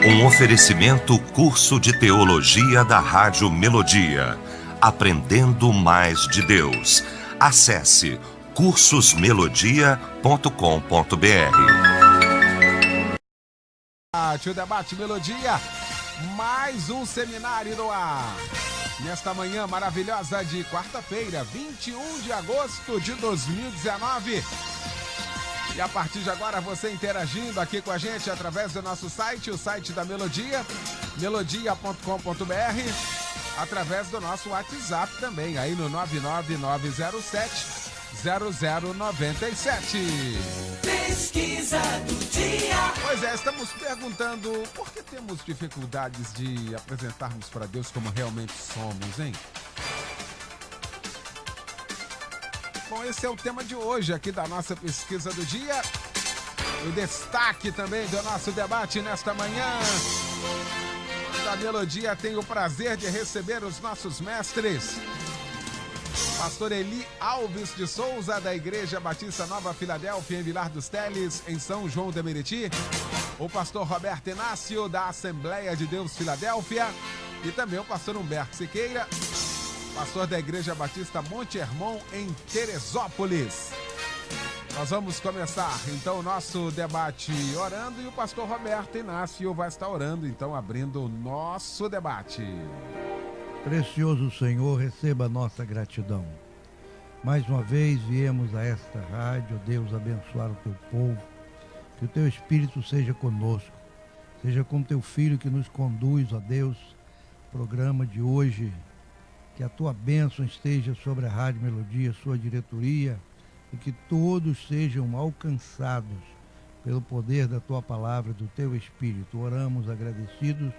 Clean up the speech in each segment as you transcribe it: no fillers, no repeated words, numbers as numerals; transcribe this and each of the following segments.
Um oferecimento curso de teologia da Rádio Melodia. Aprendendo mais de Deus. Acesse cursosmelodia.com.br. O Debate Melodia, mais um seminário no ar. Nesta manhã maravilhosa de quarta-feira, 21 de agosto de 2019. E a partir de agora você interagindo aqui com a gente através do nosso site, o site da Melodia, melodia.com.br, através do nosso WhatsApp também, aí no 99907-0097. Pesquisa do dia. Pois é, estamos perguntando por que temos dificuldades de apresentarmos para Deus como realmente somos, hein? Bom, esse é o tema de hoje aqui da nossa pesquisa do dia. O destaque também do nosso debate nesta manhã. A Melodia tem o prazer de receber os nossos mestres. Pastor Eli Alves de Souza, da Igreja Batista Nova Filadélfia, em Vilar dos Teles, em São João de Meriti. O pastor Roberto Inácio, da Assembleia de Deus Filadélfia. E também o pastor Humberto Siqueira, pastor da Igreja Batista Monte Hermon, em Teresópolis. Nós vamos começar, então, o nosso debate orando e o pastor Roberto Inácio vai estar orando, então, abrindo o nosso debate. Precioso Senhor, receba a nossa gratidão. Mais uma vez viemos a esta rádio, Deus, abençoar o teu povo, que o teu Espírito seja conosco, seja com teu Filho que nos conduz, ó Deus, programa de hoje, que a tua bênção esteja sobre a Rádio Melodia, sua diretoria, e que todos sejam alcançados pelo poder da tua palavra e do teu Espírito. Oramos agradecidos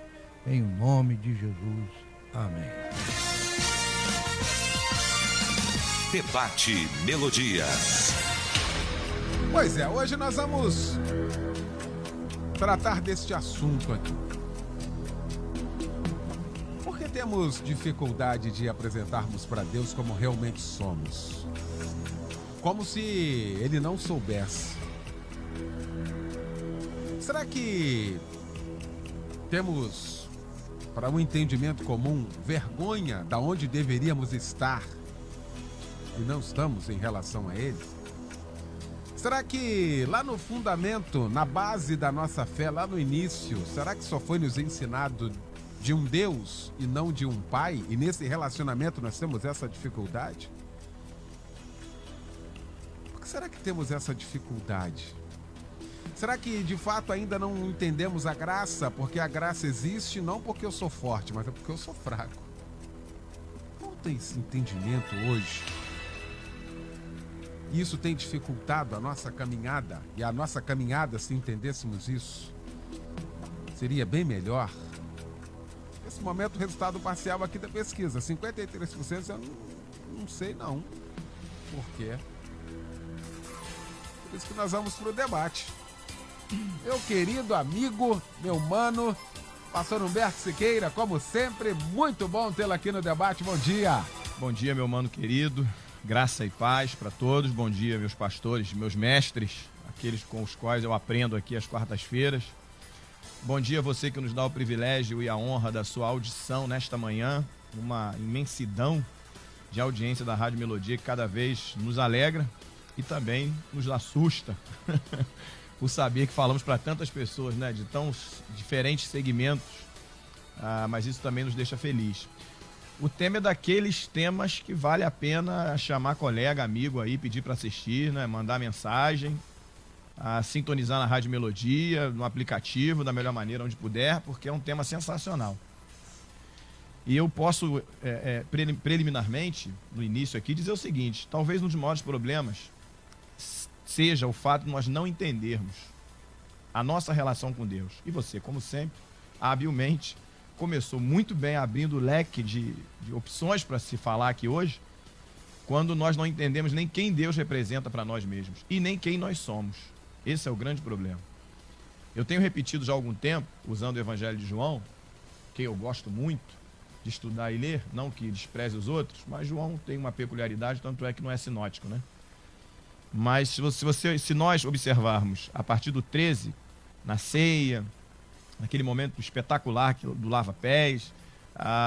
em nome de Jesus. Amém. Debate Melodia. Pois é, hoje nós vamos tratar deste assunto aqui. Por que temos dificuldade de apresentarmos para Deus como realmente somos? Como se Ele não soubesse. Será que temos, para um entendimento comum, vergonha da onde deveríamos estar e não estamos em relação a Ele? Será que lá no fundamento, na base da nossa fé, lá no início, será que só foi nos ensinado de um Deus e não de um Pai? E nesse relacionamento nós temos essa dificuldade? Por que será que temos essa dificuldade? Será que de fato ainda não entendemos a graça? Porque a graça existe não porque eu sou forte, mas é porque eu sou fraco. Falta esse entendimento hoje. E isso tem dificultado a nossa caminhada. E a nossa caminhada, se entendêssemos isso, seria bem melhor. Nesse momento, o resultado parcial aqui da pesquisa, 53%, eu não sei não. Por quê? Por isso que nós vamos para o debate. Meu querido amigo, meu mano, pastor Humberto Siqueira, como sempre, muito bom tê-lo aqui no debate. Bom dia. Bom dia, meu mano querido. Graça e paz para todos. Bom dia, meus pastores, meus mestres, aqueles com os quais eu aprendo aqui às quartas-feiras. Bom dia a você que nos dá o privilégio e a honra da sua audição nesta manhã. Uma imensidão de audiência da Rádio Melodia que cada vez nos alegra e também nos assusta por saber que falamos para tantas pessoas, né, de tão diferentes segmentos, mas isso também nos deixa feliz. O tema é daqueles temas que vale a pena chamar colega, amigo aí, pedir para assistir, né, mandar mensagem, sintonizar na Rádio Melodia, no aplicativo, da melhor maneira, onde puder, porque é um tema sensacional. E eu posso, preliminarmente, no início aqui, dizer o seguinte: talvez um dos maiores problemas seja o fato de nós não entendermos a nossa relação com Deus. E você, como sempre, habilmente, começou muito bem abrindo o leque de opções para se falar aqui hoje, quando nós não entendemos nem quem Deus representa para nós mesmos e nem quem nós somos. Esse é o grande problema. Eu tenho repetido já há algum tempo, usando o Evangelho de João, que eu gosto muito de estudar e ler, não que despreze os outros, mas João tem uma peculiaridade, tanto é que não é sinótico, né? Mas se nós observarmos a partir do 13, na ceia, naquele momento espetacular do lava-pés.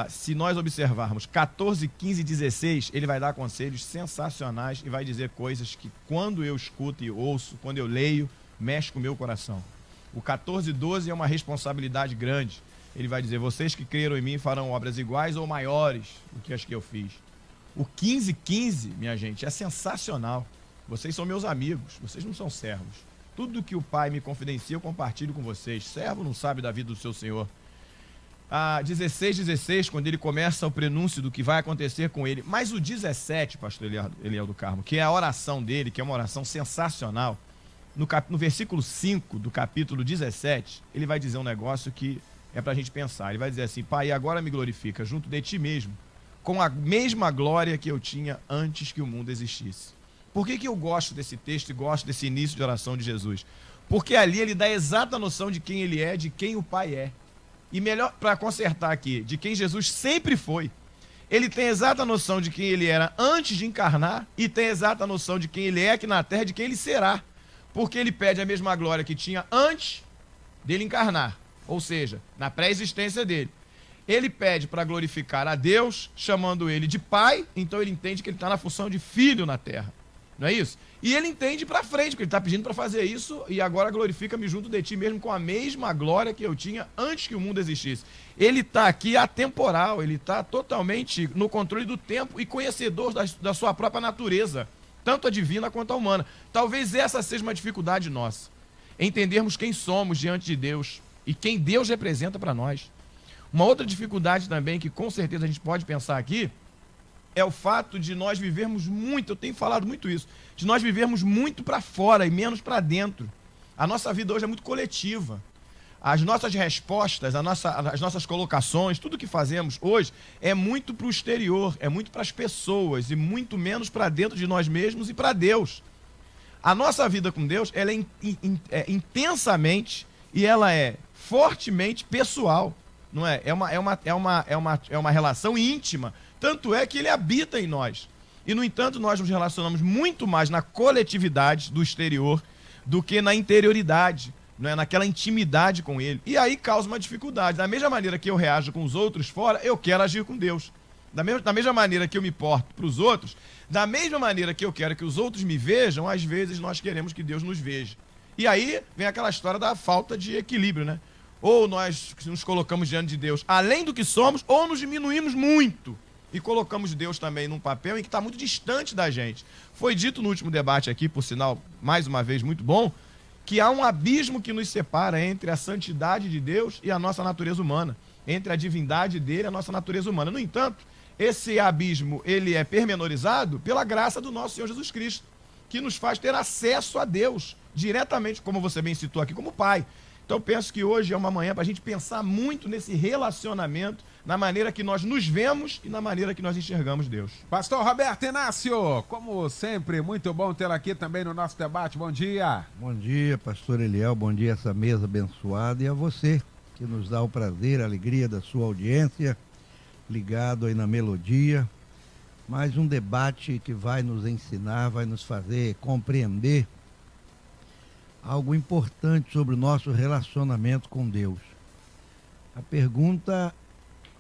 Se nós observarmos 14, 15 e 16, ele vai dar conselhos sensacionais e vai dizer coisas que, quando eu escuto e ouço, quando eu leio, mexe com o meu coração. O 14 e 12 é uma responsabilidade grande. Ele vai dizer: vocês que creram em mim farão obras iguais ou maiores do que as que eu fiz. O 15 e 15, minha gente, é sensacional. Vocês são meus amigos, vocês não são servos. Tudo que o Pai me confidencia, eu compartilho com vocês. Servo não sabe da vida do seu Senhor. 16, quando ele começa o prenúncio do que vai acontecer com ele. Mas o 17, pastor Eliel do Carmo, que é a oração dele, que é uma oração sensacional, no versículo 5 do capítulo 17, ele vai dizer um negócio que é pra gente pensar. Ele vai dizer assim: Pai, agora me glorifica junto de ti mesmo, com a mesma glória que eu tinha antes que o mundo existisse. Por que eu gosto desse texto e gosto desse início de oração de Jesus? Porque ali ele dá a exata noção de quem ele é, de quem o Pai é. E melhor, para consertar aqui, de quem Jesus sempre foi. Ele tem a exata noção de quem ele era antes de encarnar e tem a exata noção de quem ele é aqui na terra e de quem ele será. Porque ele pede a mesma glória que tinha antes dele encarnar, ou seja, na pré-existência dele. Ele pede para glorificar a Deus, chamando ele de Pai, então ele entende que ele está na função de filho na terra. Não é isso? E ele entende para frente, porque ele está pedindo para fazer isso, e agora glorifica-me junto de ti mesmo com a mesma glória que eu tinha antes que o mundo existisse. Ele está aqui atemporal, ele está totalmente no controle do tempo e conhecedor da sua própria natureza, tanto a divina quanto a humana. Talvez essa seja uma dificuldade nossa, entendermos quem somos diante de Deus e quem Deus representa para nós. Uma outra dificuldade também, que com certeza a gente pode pensar aqui, é o fato de nós vivermos muito, eu tenho falado muito isso, de nós vivermos muito para fora e menos para dentro. A nossa vida hoje é muito coletiva. As nossas respostas, as nossas colocações, tudo que fazemos hoje é muito para o exterior, é muito para as pessoas e muito menos para dentro de nós mesmos e para Deus. A nossa vida com Deus, ela é intensamente e ela é fortemente pessoal, não é? É uma relação íntima. Tanto é que ele habita em nós. E, no entanto, nós nos relacionamos muito mais na coletividade do exterior do que na interioridade, não é? Naquela intimidade com ele. E aí causa uma dificuldade. Da mesma maneira que eu reajo com os outros fora, eu quero agir com Deus. Da mesma maneira que eu me porto para os outros, da mesma maneira que eu quero que os outros me vejam, às vezes nós queremos que Deus nos veja. E aí vem aquela história da falta de equilíbrio, né? Ou nós nos colocamos diante de Deus além do que somos, ou nos diminuímos muito e colocamos Deus também num papel em que está muito distante da gente. Foi dito no último debate aqui, por sinal, mais uma vez, muito bom, que há um abismo que nos separa entre a santidade de Deus e a nossa natureza humana, entre a divindade dele e a nossa natureza humana. No entanto, esse abismo ele é pormenorizado pela graça do nosso Senhor Jesus Cristo, que nos faz ter acesso a Deus diretamente, como você bem citou aqui, como Pai. Então eu penso que hoje é uma manhã para a gente pensar muito nesse relacionamento, na maneira que nós nos vemos e na maneira que nós enxergamos Deus. Pastor Roberto Inácio, como sempre, muito bom tê-lo aqui também no nosso debate. Bom dia. Bom dia, pastor Eliel, bom dia a essa mesa abençoada e a você que nos dá o prazer, a alegria da sua audiência, ligado aí na melodia. Mais um debate que vai nos ensinar, vai nos fazer compreender algo importante sobre o nosso relacionamento com Deus. A pergunta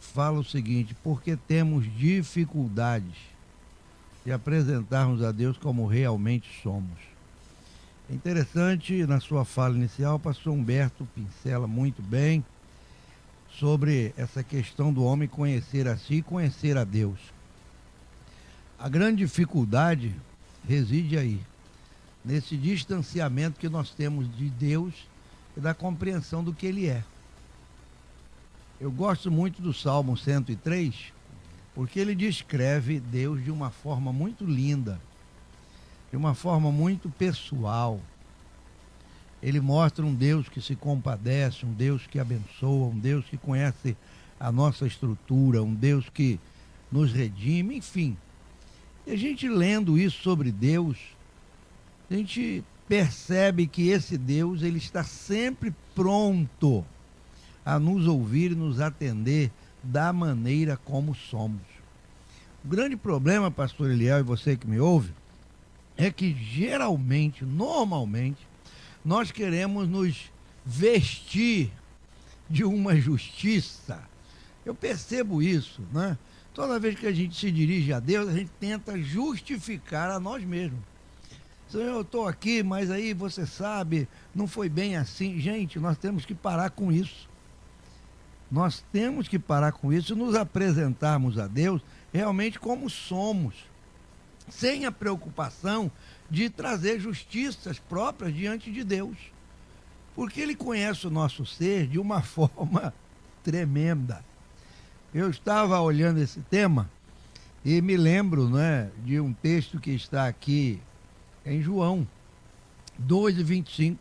fala o seguinte: por que temos dificuldades de apresentarmos a Deus como realmente somos? É interessante, na sua fala inicial, o pastor Humberto pincela muito bem sobre essa questão do homem conhecer a si e conhecer a Deus. A grande dificuldade reside aí, nesse distanciamento que nós temos de Deus e da compreensão do que Ele é. Eu gosto muito do Salmo 103, porque ele descreve Deus de uma forma muito linda, de uma forma muito pessoal. Ele mostra um Deus que se compadece, um Deus que abençoa, um Deus que conhece a nossa estrutura, um Deus que nos redime, enfim. E a gente lendo isso sobre Deus, a gente percebe que esse Deus, ele está sempre pronto a nos ouvir e nos atender da maneira como somos. O grande problema, pastor Eliel, e você que me ouve, é que geralmente, normalmente, nós queremos nos vestir de uma justiça. Eu percebo isso, né? Toda vez que a gente se dirige a Deus, a gente tenta justificar a nós mesmos. Senhor, eu estou aqui, mas aí você sabe, não foi bem assim. Gente, nós temos que parar com isso. Nós temos que parar com isso e nos apresentarmos a Deus realmente como somos, sem a preocupação de trazer justiças próprias diante de Deus. Porque Ele conhece o nosso ser de uma forma tremenda. Eu estava olhando esse tema e me lembro, né, de um texto que está aqui em João 2:25,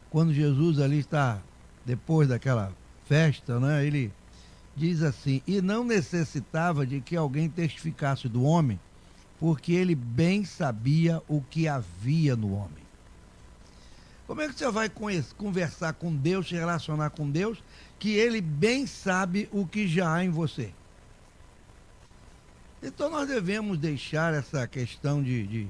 quando Jesus ali está, depois daquela festa, né, ele diz assim: e não necessitava de que alguém testificasse do homem, porque ele bem sabia o que havia no homem. Como é que você vai conversar com Deus, se relacionar com Deus, que ele bem sabe o que já há em você? Então nós devemos deixar essa questão de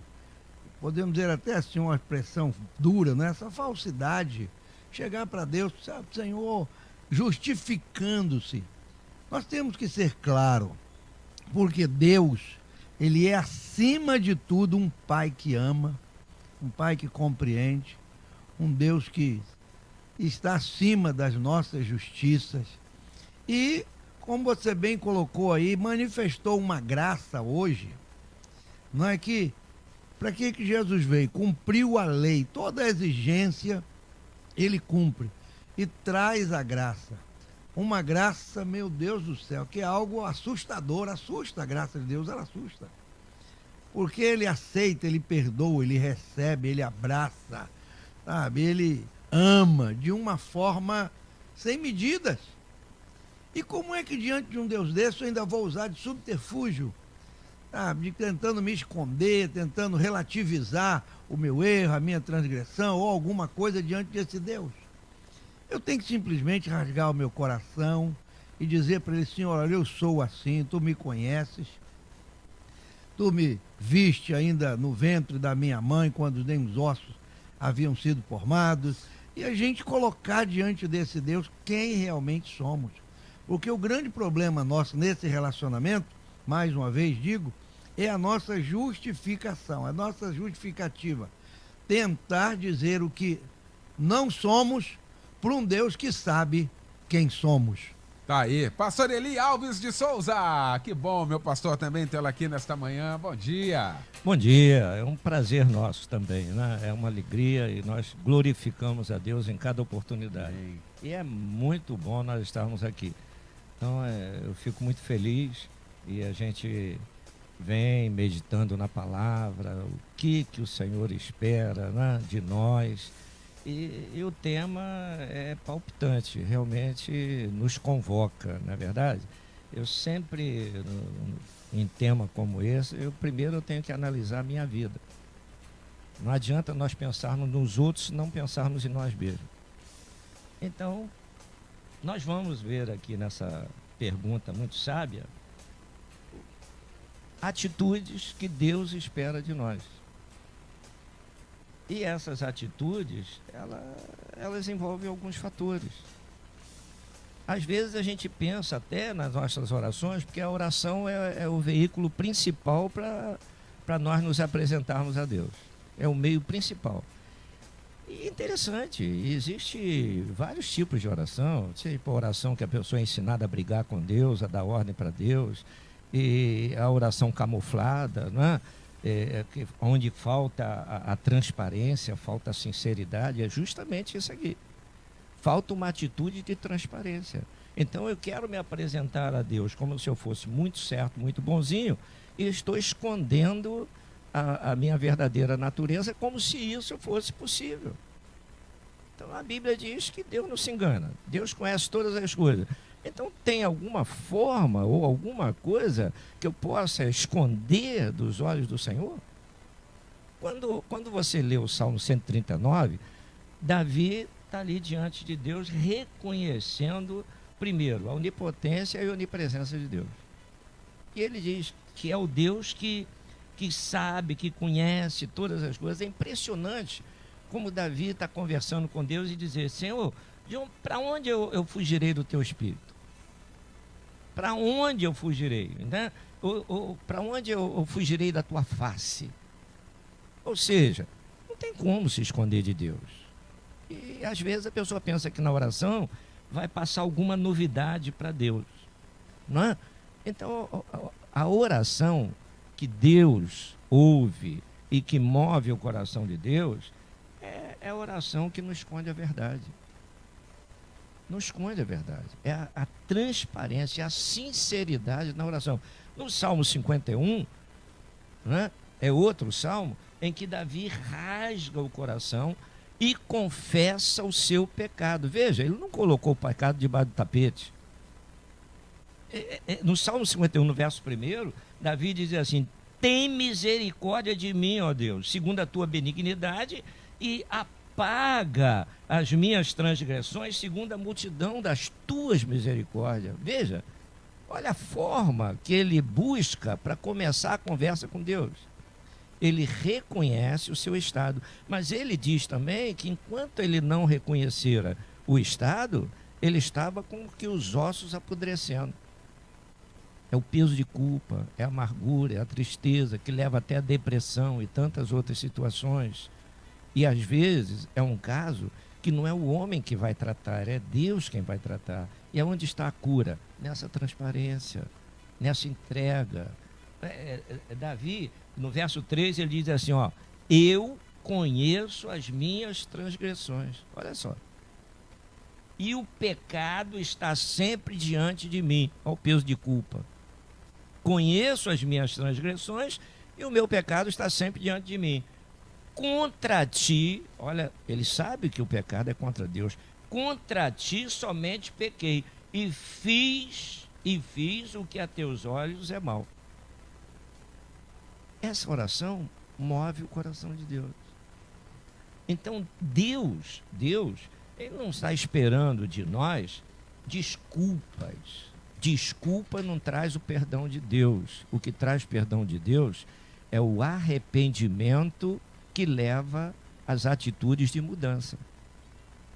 podemos dizer até assim, uma expressão dura, né? Essa falsidade, chegar para Deus, sabe, Senhor, justificando-se. Nós temos que ser claro, porque Deus, Ele é acima de tudo um Pai que ama, um Pai que compreende, um Deus que está acima das nossas justiças. E, como você bem colocou aí, manifestou uma graça hoje, não é que, para que Jesus veio? Cumpriu a lei, toda a exigência Ele cumpre e traz a graça. Uma graça, meu Deus do céu, que é algo assustador, assusta a graça de Deus, ela assusta. Porque Ele aceita, Ele perdoa, Ele recebe, Ele abraça, sabe? Ele ama de uma forma sem medidas. E como é que diante de um Deus desse eu ainda vou usar de subterfúgio? Sabe? Tentando me esconder, tentando relativizar o meu erro, a minha transgressão ou alguma coisa diante desse Deus? Eu tenho que simplesmente rasgar o meu coração e dizer para Ele: Senhor, olha, eu sou assim, Tu me conheces, Tu me viste ainda no ventre da minha mãe, quando nem os ossos haviam sido formados, e a gente colocar diante desse Deus quem realmente somos. Porque o grande problema nosso nesse relacionamento, mais uma vez digo, é a nossa justificação, a nossa justificativa. Tentar dizer o que não somos para um Deus que sabe quem somos. Tá aí, pastor Eli Alves de Souza. Que bom, meu pastor, também tê-lo aqui nesta manhã. Bom dia. Bom dia, é um prazer nosso também, né? É uma alegria e nós glorificamos a Deus em cada oportunidade. Amém. E é muito bom nós estarmos aqui. Então eu fico muito feliz e a gente vem meditando na palavra, o que o Senhor espera, né, de nós. E o tema é palpitante, realmente nos convoca, não é verdade? Eu sempre, em tema como esse, primeiro eu tenho que analisar a minha vida. Não adianta nós pensarmos nos outros se não pensarmos em nós mesmos. Então, nós vamos ver aqui nessa pergunta muito sábia atitudes que Deus espera de nós. E essas atitudes, elas envolvem alguns fatores. Às vezes a gente pensa até nas nossas orações, porque a oração é o veículo principal para nós nos apresentarmos a Deus. É o meio principal. E interessante, existe vários tipos de oração. Tipo a oração que a pessoa é ensinada a brigar com Deus, a dar ordem para Deus, e a oração camuflada, não é? Onde falta a transparência, falta a sinceridade, é justamente isso aqui. Falta uma atitude de transparência. Então eu quero me apresentar a Deus como se eu fosse muito certo, muito bonzinho, e estou escondendo a minha verdadeira natureza como se isso fosse possível. Então a Bíblia diz que Deus não se engana, Deus conhece todas as coisas. Então tem alguma forma ou alguma coisa que eu possa esconder dos olhos do Senhor? Quando você lê o Salmo 139, Davi está ali diante de Deus reconhecendo, primeiro, a onipotência e a onipresença de Deus. E ele diz que é o Deus que sabe, que conhece todas as coisas. É impressionante como Davi está conversando com Deus e dizer: Senhor, Para onde eu fugirei do teu espírito? Para onde eu fugirei? Né? Para onde eu fugirei da tua face? Ou seja, não tem como se esconder de Deus. E às vezes a pessoa pensa que na oração vai passar alguma novidade para Deus. Não é? Então, a oração que Deus ouve e que move o coração de Deus é a oração que nos esconde a verdade. Não esconde a verdade. É a transparência, a sinceridade na oração. No Salmo 51, né, é outro salmo em que Davi rasga o coração e confessa o seu pecado. Veja, ele não colocou o pecado debaixo do tapete. No Salmo 51, no verso 1, Davi diz assim: tem misericórdia de mim, ó Deus, segundo a tua benignidade, e apaga as minhas transgressões segundo a multidão das tuas misericórdias. Veja, olha a forma que ele busca para começar a conversa com Deus. Ele reconhece o seu estado, mas ele diz também que enquanto ele não reconhecera o estado, ele estava com que os ossos apodrecendo. É o peso de culpa, é a amargura, é a tristeza que leva até a depressão e tantas outras situações. E às vezes é um caso que não é o homem que vai tratar, é Deus quem vai tratar. E aonde está a cura? Nessa transparência, nessa entrega. Davi, no verso 3, ele diz assim, ó: eu conheço as minhas transgressões. Olha só. E o pecado está sempre diante de mim. Olha o peso de culpa. Conheço as minhas transgressões e o meu pecado está sempre diante de mim. Contra ti, olha, ele sabe que o pecado é contra Deus. Contra ti somente pequei e fiz o que a teus olhos é mal. Essa oração move o coração de Deus. Então Deus, ele não está esperando de nós desculpas. Desculpa não traz o perdão de Deus. O que traz perdão de Deus é o arrependimento que leva às atitudes de mudança.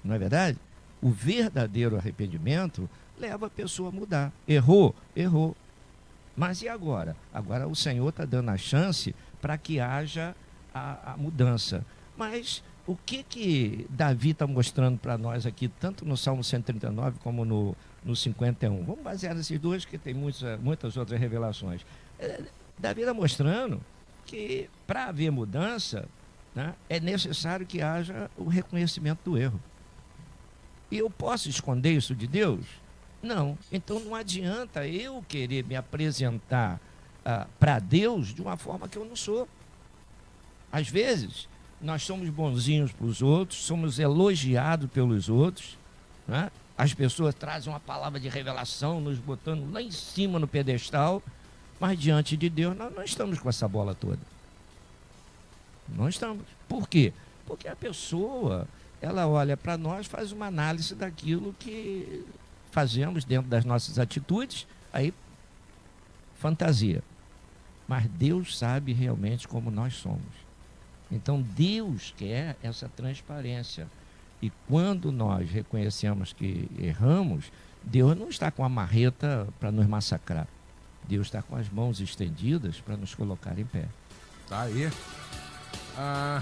Não é verdade? O verdadeiro arrependimento leva a pessoa a mudar. Errou. Mas e agora? Agora o Senhor está dando a chance para que haja a mudança. Mas o que Davi está mostrando para nós aqui, tanto no Salmo 139 como no 51? Vamos basear nesses dois, que tem muitas outras revelações. Davi está mostrando que para haver mudança, né, é necessário que haja o reconhecimento do erro. E eu posso esconder isso de Deus? Não. Então não adianta eu querer me apresentar para Deus de uma forma que eu não sou. Às vezes, nós somos bonzinhos para os outros, somos elogiados pelos outros, né? As pessoas trazem uma palavra de revelação, nos botando lá em cima no pedestal, mas diante de Deus nós não estamos com essa bola toda. Não estamos. Por quê? Porque a pessoa, ela olha para nós, faz uma análise daquilo que fazemos dentro das nossas atitudes, aí fantasia. Mas Deus sabe realmente como nós somos. Então Deus quer essa transparência. E quando nós reconhecemos que erramos, Deus não está com a marreta para nos massacrar. Deus está com as mãos estendidas para nos colocar em pé. Tá aí.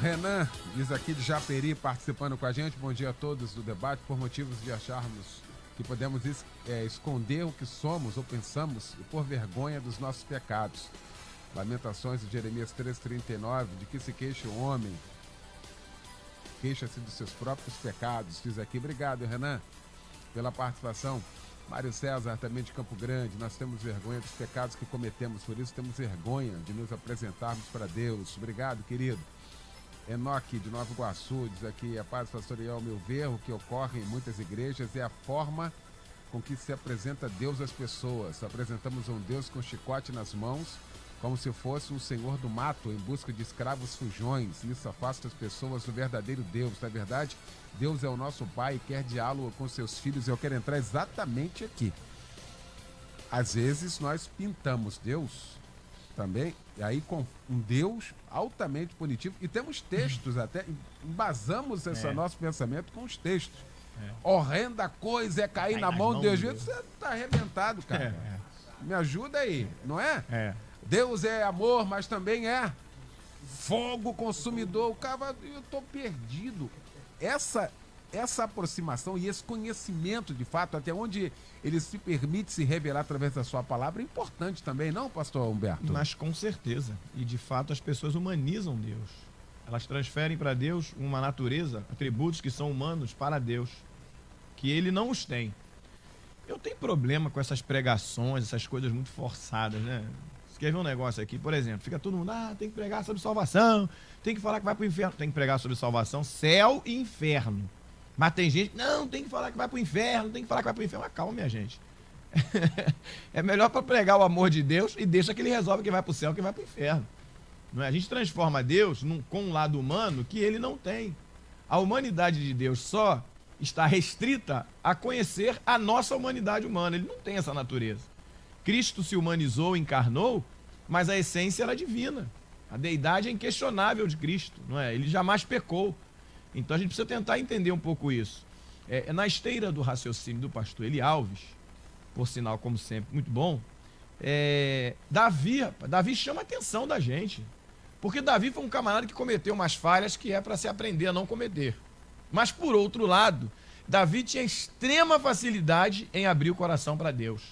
Renan diz aqui de Japeri, participando com a gente. Bom dia a todos do debate. Por motivos de acharmos que podemos esconder o que somos ou pensamos e por vergonha dos nossos pecados. Lamentações de Jeremias 3,39, de que se queixa o homem, queixa-se dos seus próprios pecados. Diz aqui, obrigado, Renan, pela participação. Mário César, também de Campo Grande, nós temos vergonha dos pecados que cometemos, por isso temos vergonha de nos apresentarmos para Deus. Obrigado, querido. Enoque, de Nova Iguaçu, diz aqui, a paz pastoral, ao meu ver, o que ocorre em muitas igrejas é a forma com que se apresenta Deus às pessoas. Apresentamos um Deus com chicote nas mãos, como se fosse um senhor do mato em busca de escravos fujões. Isso afasta as pessoas do verdadeiro Deus. Na verdade, Deus é o nosso Pai e quer diálogo com seus filhos. Eu quero entrar exatamente aqui. Às vezes nós pintamos Deus também, e aí com um Deus altamente punitivo, e temos textos até, embasamos esse nosso pensamento com os textos. Horrenda coisa é cair na mão de Deus. Você tá arrebentado, cara. Me ajuda aí, não é? Deus é amor, mas também é fogo consumidor. O cara, eu tô perdido. Essa aproximação e esse conhecimento, de fato, até onde ele se permite se revelar através da sua palavra, é importante também, não, pastor Humberto? Mas com certeza. E, de fato, as pessoas humanizam Deus. Elas transferem para Deus uma natureza, atributos que são humanos para Deus, que ele não os tem. Eu tenho problema com essas pregações, essas coisas muito forçadas, né? Você quer ver um negócio aqui? Por exemplo, fica todo mundo, tem que pregar sobre salvação, tem que falar que vai para o inferno. Tem que pregar sobre salvação, céu e inferno. Mas tem gente, não, tem que falar que vai para o inferno, tem que falar que vai para o inferno. Mas calma, minha gente. É melhor para pregar o amor de Deus e deixa que ele resolve quem vai para o céu e quem vai para o inferno. Não é? A gente transforma Deus com um lado humano que ele não tem. A humanidade de Deus só está restrita a conhecer a nossa humanidade humana. Ele não tem essa natureza. Cristo se humanizou, encarnou, mas a essência era divina. A deidade é inquestionável de Cristo, não é? Ele jamais pecou. Então a gente precisa tentar entender um pouco isso. Na esteira do raciocínio do pastor Eli Alves, por sinal, como sempre, muito bom, Davi chama a atenção da gente. Porque Davi foi um camarada que cometeu umas falhas que é para se aprender a não cometer. Mas, por outro lado, Davi tinha extrema facilidade em abrir o coração para Deus.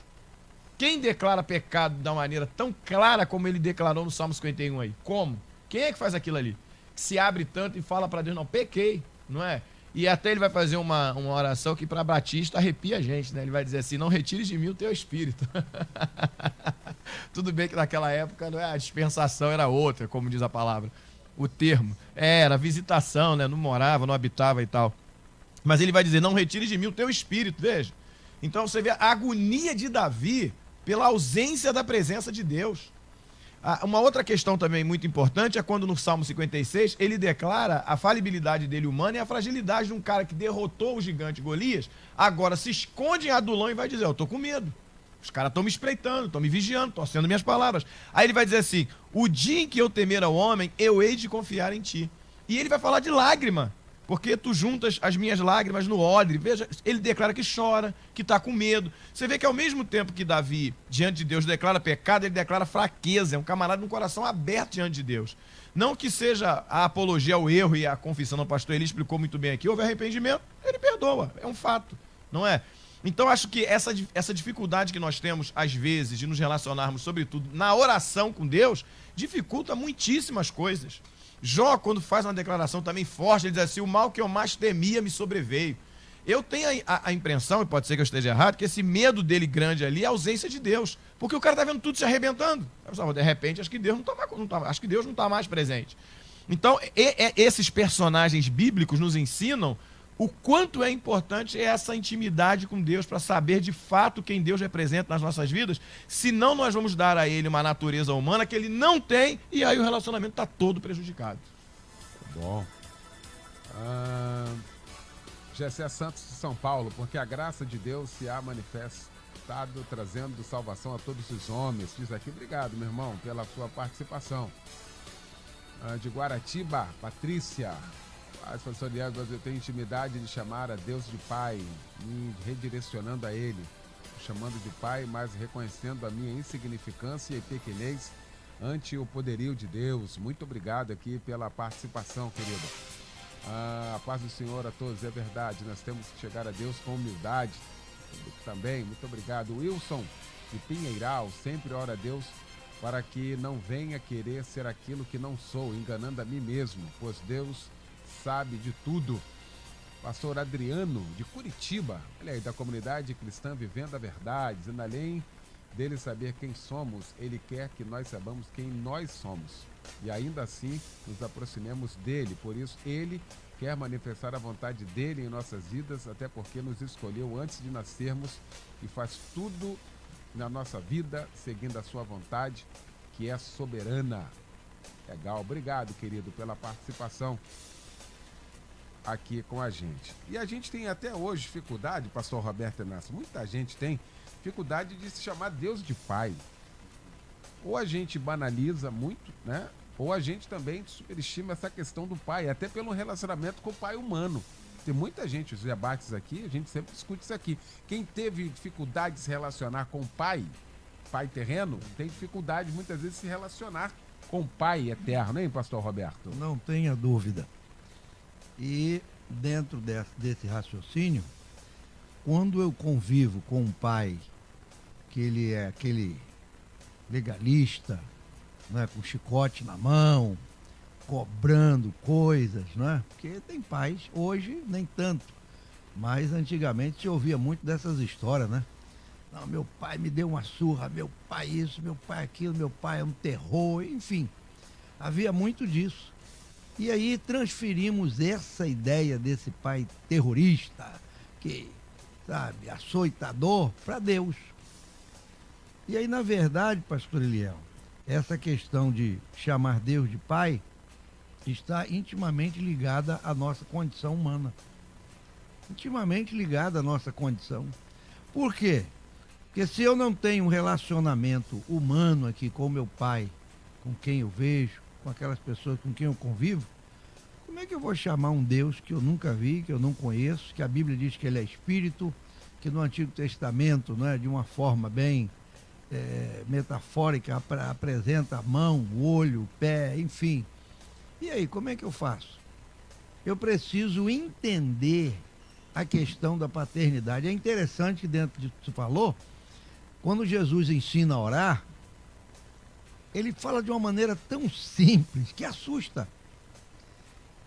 Quem declara pecado da maneira tão clara como ele declarou no Salmo 51 aí? Como? Quem é que faz aquilo ali? Que se abre tanto e fala para Deus, não, pequei, não é? E até ele vai fazer uma oração que para Batista arrepia a gente, né? Ele vai dizer assim, não retires de mim o teu espírito. Tudo bem que naquela época, não é? A dispensação era outra, como diz a palavra. O termo. Era visitação, né? Não morava, não habitava e tal. Mas ele vai dizer, não retires de mim o teu espírito, veja. Então você vê a agonia de Davi pela ausência da presença de Deus. Uma outra questão também muito importante é quando no Salmo 56 ele declara a falibilidade dele humana e a fragilidade de um cara que derrotou o gigante Golias, agora se esconde em Adulão e vai dizer, eu tô com medo. Os caras estão me espreitando, estão me vigiando, torcendo minhas palavras. Aí ele vai dizer assim, o dia em que eu temer ao homem, eu hei de confiar em ti. E ele vai falar de lágrima, porque tu juntas as minhas lágrimas no odre. Veja, ele declara que chora, que está com medo. Você vê que ao mesmo tempo que Davi, diante de Deus, declara pecado, ele declara fraqueza. É um camarada com o coração aberto diante de Deus. Não que seja a apologia ao erro e a confissão do pastor, ele explicou muito bem aqui, houve arrependimento, ele perdoa, é um fato, não é? Então acho que essa dificuldade que nós temos, às vezes, de nos relacionarmos, sobretudo na oração com Deus, dificulta muitíssimas coisas. Jó, quando faz uma declaração também forte, ele diz assim, o mal que eu mais temia me sobreveio. Eu tenho a impressão, e pode ser que eu esteja errado, que esse medo dele grande ali é a ausência de Deus. Porque o cara está vendo tudo se arrebentando. De repente, acho que Deus não está mais presente. Então, esses personagens bíblicos nos ensinam o quanto é importante essa intimidade com Deus para saber de fato quem Deus representa nas nossas vidas, senão nós vamos dar a ele uma natureza humana que ele não tem e aí o relacionamento está todo prejudicado. Bom. Gessé Santos de São Paulo, porque a graça de Deus se há manifestado, trazendo salvação a todos os homens. Diz aqui, obrigado, meu irmão, pela sua participação. De Guaratiba, Patrícia. Pastor Diego, eu tenho intimidade de chamar a Deus de Pai, me redirecionando a Ele, chamando de Pai, mas reconhecendo a minha insignificância e pequenez ante o poderio de Deus. Muito obrigado aqui pela participação, querida. A paz do Senhor a todos, é verdade, nós temos que chegar a Deus com humildade também. Muito obrigado. Wilson de Pinheiral, sempre ora a Deus para que não venha querer ser aquilo que não sou, enganando a mim mesmo, pois Deus sabe de tudo. Pastor Adriano de Curitiba, olha aí, da comunidade cristã Vivendo a Verdade, dizendo, além dele saber quem somos, ele quer que nós saibamos quem nós somos e ainda assim nos aproximemos dele. Por isso ele quer manifestar a vontade dele em nossas vidas, até porque nos escolheu antes de nascermos e faz tudo na nossa vida seguindo a sua vontade, que é soberana. Legal, obrigado, querido, pela participação aqui com a gente. E a gente tem até hoje dificuldade, pastor Roberto Inácio, muita gente tem dificuldade de se chamar Deus de Pai. Ou a gente banaliza muito, né? Ou a gente também superestima essa questão do pai, até pelo relacionamento com o pai humano. Tem muita gente, os debates aqui, a gente sempre discute isso aqui. Quem teve dificuldade de se relacionar com o pai terreno, tem dificuldade muitas vezes de se relacionar com o pai eterno, hein, pastor Roberto? Não tenha dúvida. E dentro desse raciocínio, quando eu convivo com um pai que ele é aquele legalista, né, com chicote na mão, cobrando coisas, né? Porque tem pais, hoje nem tanto, mas antigamente se ouvia muito dessas histórias, né? Não, meu pai me deu uma surra, meu pai isso, meu pai aquilo, meu pai é um terror, enfim. Havia muito disso. E aí transferimos essa ideia desse pai terrorista, que, sabe, açoitador, para Deus. E aí, na verdade, pastor Eliel, essa questão de chamar Deus de pai está intimamente ligada à nossa condição humana. Intimamente ligada à nossa condição. Por quê? Porque se eu não tenho um relacionamento humano aqui com meu pai, com quem eu vejo, com aquelas pessoas com quem eu convivo, como é que eu vou chamar um Deus que eu nunca vi, que eu não conheço, que a Bíblia diz que ele é espírito, que no Antigo Testamento, né, de uma forma bem metafórica, apresenta a mão, o olho, o pé, enfim. E aí, como é que eu faço? Eu preciso entender a questão da paternidade. É interessante que dentro do que você falou, quando Jesus ensina a orar, ele fala de uma maneira tão simples que assusta.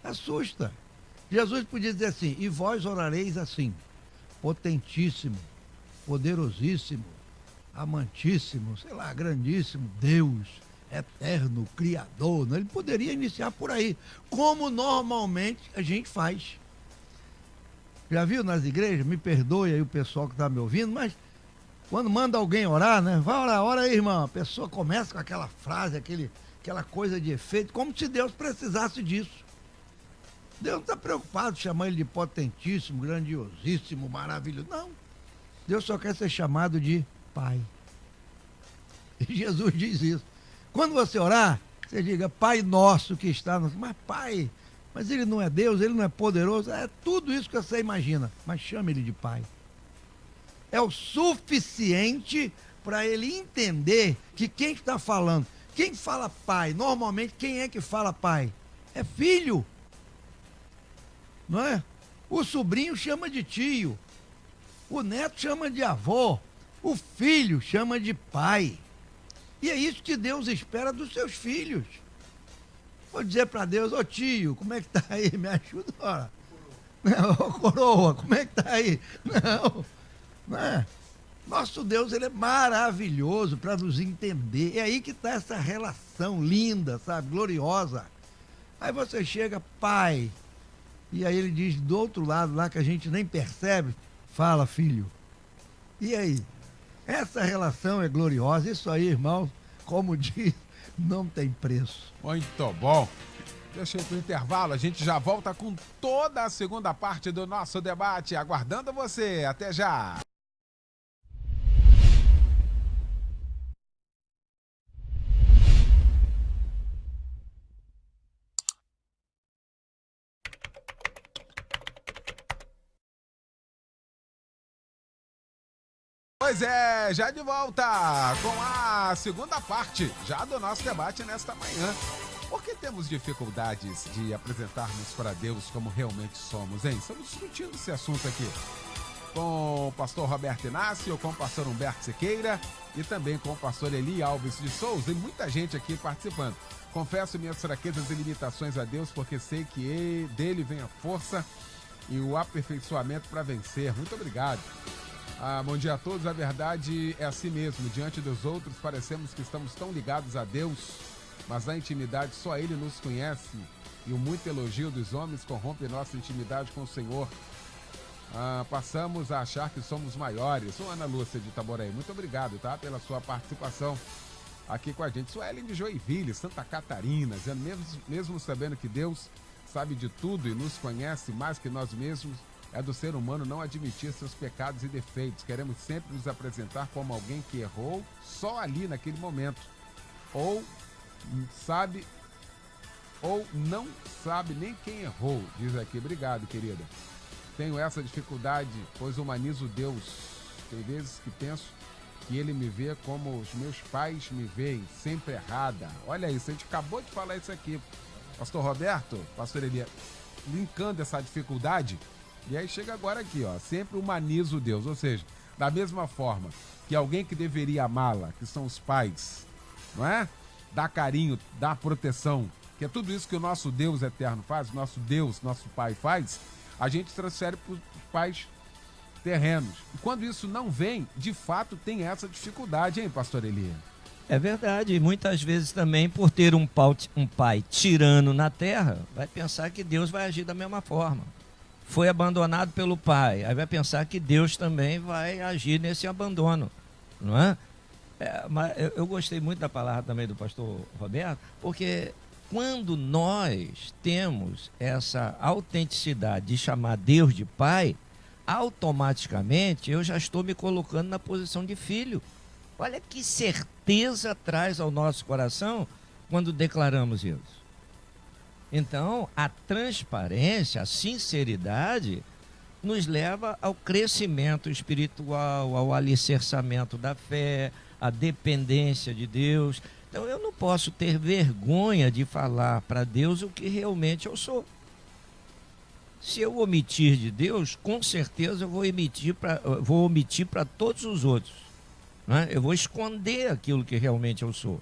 Assusta. Jesus podia dizer assim: e vós orareis assim, potentíssimo, poderosíssimo, amantíssimo, sei lá, grandíssimo Deus, eterno, criador. Ele poderia iniciar por aí, como normalmente a gente faz. Já viu nas igrejas? Me perdoe aí o pessoal que está me ouvindo, mas quando manda alguém orar, né? Vai orar, ora aí, irmão. A pessoa começa com aquela frase, aquela coisa de efeito, como se Deus precisasse disso. Deus não está preocupado em chamar ele de potentíssimo, grandiosíssimo, maravilhoso. Não. Deus só quer ser chamado de Pai. E Jesus diz isso. Quando você orar, você diga: Pai nosso que está no... Mas Pai, mas ele não é Deus, ele não é poderoso. É tudo isso que você imagina. Mas chame ele de Pai. É o suficiente para ele entender que quem está falando, quem fala Pai, normalmente quem é que fala Pai? É filho. Não é? O sobrinho chama de tio, o neto chama de avô, o filho chama de pai. E é isso que Deus espera dos seus filhos. Vou dizer para Deus: ô tio, como é que tá aí? Me ajuda, ora. Ô coroa, como é que tá aí? Não é? Nosso Deus, ele é maravilhoso para nos entender. É aí que está essa relação linda, sabe, gloriosa. Aí você chega: Pai. E aí ele diz do outro lado lá, que a gente nem percebe: fala, filho. E aí? Essa relação é gloriosa. Isso aí, irmão, como diz, não tem preço. Muito bom. Deixa eu ir pro intervalo, a gente já volta com toda a segunda parte do nosso debate, aguardando você. Até já. Pois é, já de volta com a segunda parte já do nosso debate nesta manhã. Por que temos dificuldades de apresentarmos para Deus como realmente somos, hein? Estamos discutindo esse assunto aqui com o pastor Roberto Inácio, com o pastor Humberto Siqueira e também com o pastor Eli Alves de Souza, e muita gente aqui participando. Confesso minhas fraquezas e limitações a Deus, porque sei que dele vem a força e o aperfeiçoamento para vencer. Muito obrigado. Bom dia a todos. A verdade é assim mesmo. Diante dos outros, parecemos que estamos tão ligados a Deus, mas na intimidade só Ele nos conhece, e o muito elogio dos homens corrompe nossa intimidade com o Senhor. Passamos a achar que somos maiores. Ô, Ana Lúcia de Itaboraí, muito obrigado, tá, pela sua participação aqui com a gente. Suelen de Joinville, Santa Catarina, dizendo: mesmo sabendo que Deus sabe de tudo e nos conhece mais que nós mesmos, é do ser humano não admitir seus pecados e defeitos. Queremos sempre nos apresentar como alguém que errou só ali naquele momento. Ou sabe, ou não sabe nem quem errou, diz aqui. Obrigado, querida. tenho essa dificuldade, pois humanizo Deus. Tem vezes que penso que ele me vê como os meus pais me veem, sempre errada. Olha isso, a gente acabou de falar isso aqui. Pastor Roberto, pastor Elia, linkando essa dificuldade, e aí chega agora aqui, ó, sempre humanizo Deus, ou seja, da mesma forma que alguém que deveria amá-la, que são os pais, não é? Dá carinho, dá proteção, que é tudo isso que o nosso Deus eterno faz, o nosso Deus, nosso Pai faz, a gente transfere para os pais terrenos. E quando isso não vem, de fato tem essa dificuldade, hein, pastor Elia? É verdade, e muitas vezes também por ter um pai tirano na terra, vai pensar que Deus vai agir da mesma forma. Foi abandonado pelo pai, aí vai pensar que Deus também vai agir nesse abandono, não é? Mas eu gostei muito da palavra também do pastor Roberto, porque quando nós temos essa autenticidade de chamar Deus de pai, automaticamente eu já estou me colocando na posição de filho. Olha que certeza traz ao nosso coração quando declaramos isso. Então, a transparência, a sinceridade nos leva ao crescimento espiritual, ao alicerçamento da fé, à dependência de Deus. Então, eu não posso ter vergonha de falar para Deus o que realmente eu sou. Se eu omitir de Deus, com certeza eu vou omitir para todos os outros. Né? Eu vou esconder aquilo que realmente eu sou.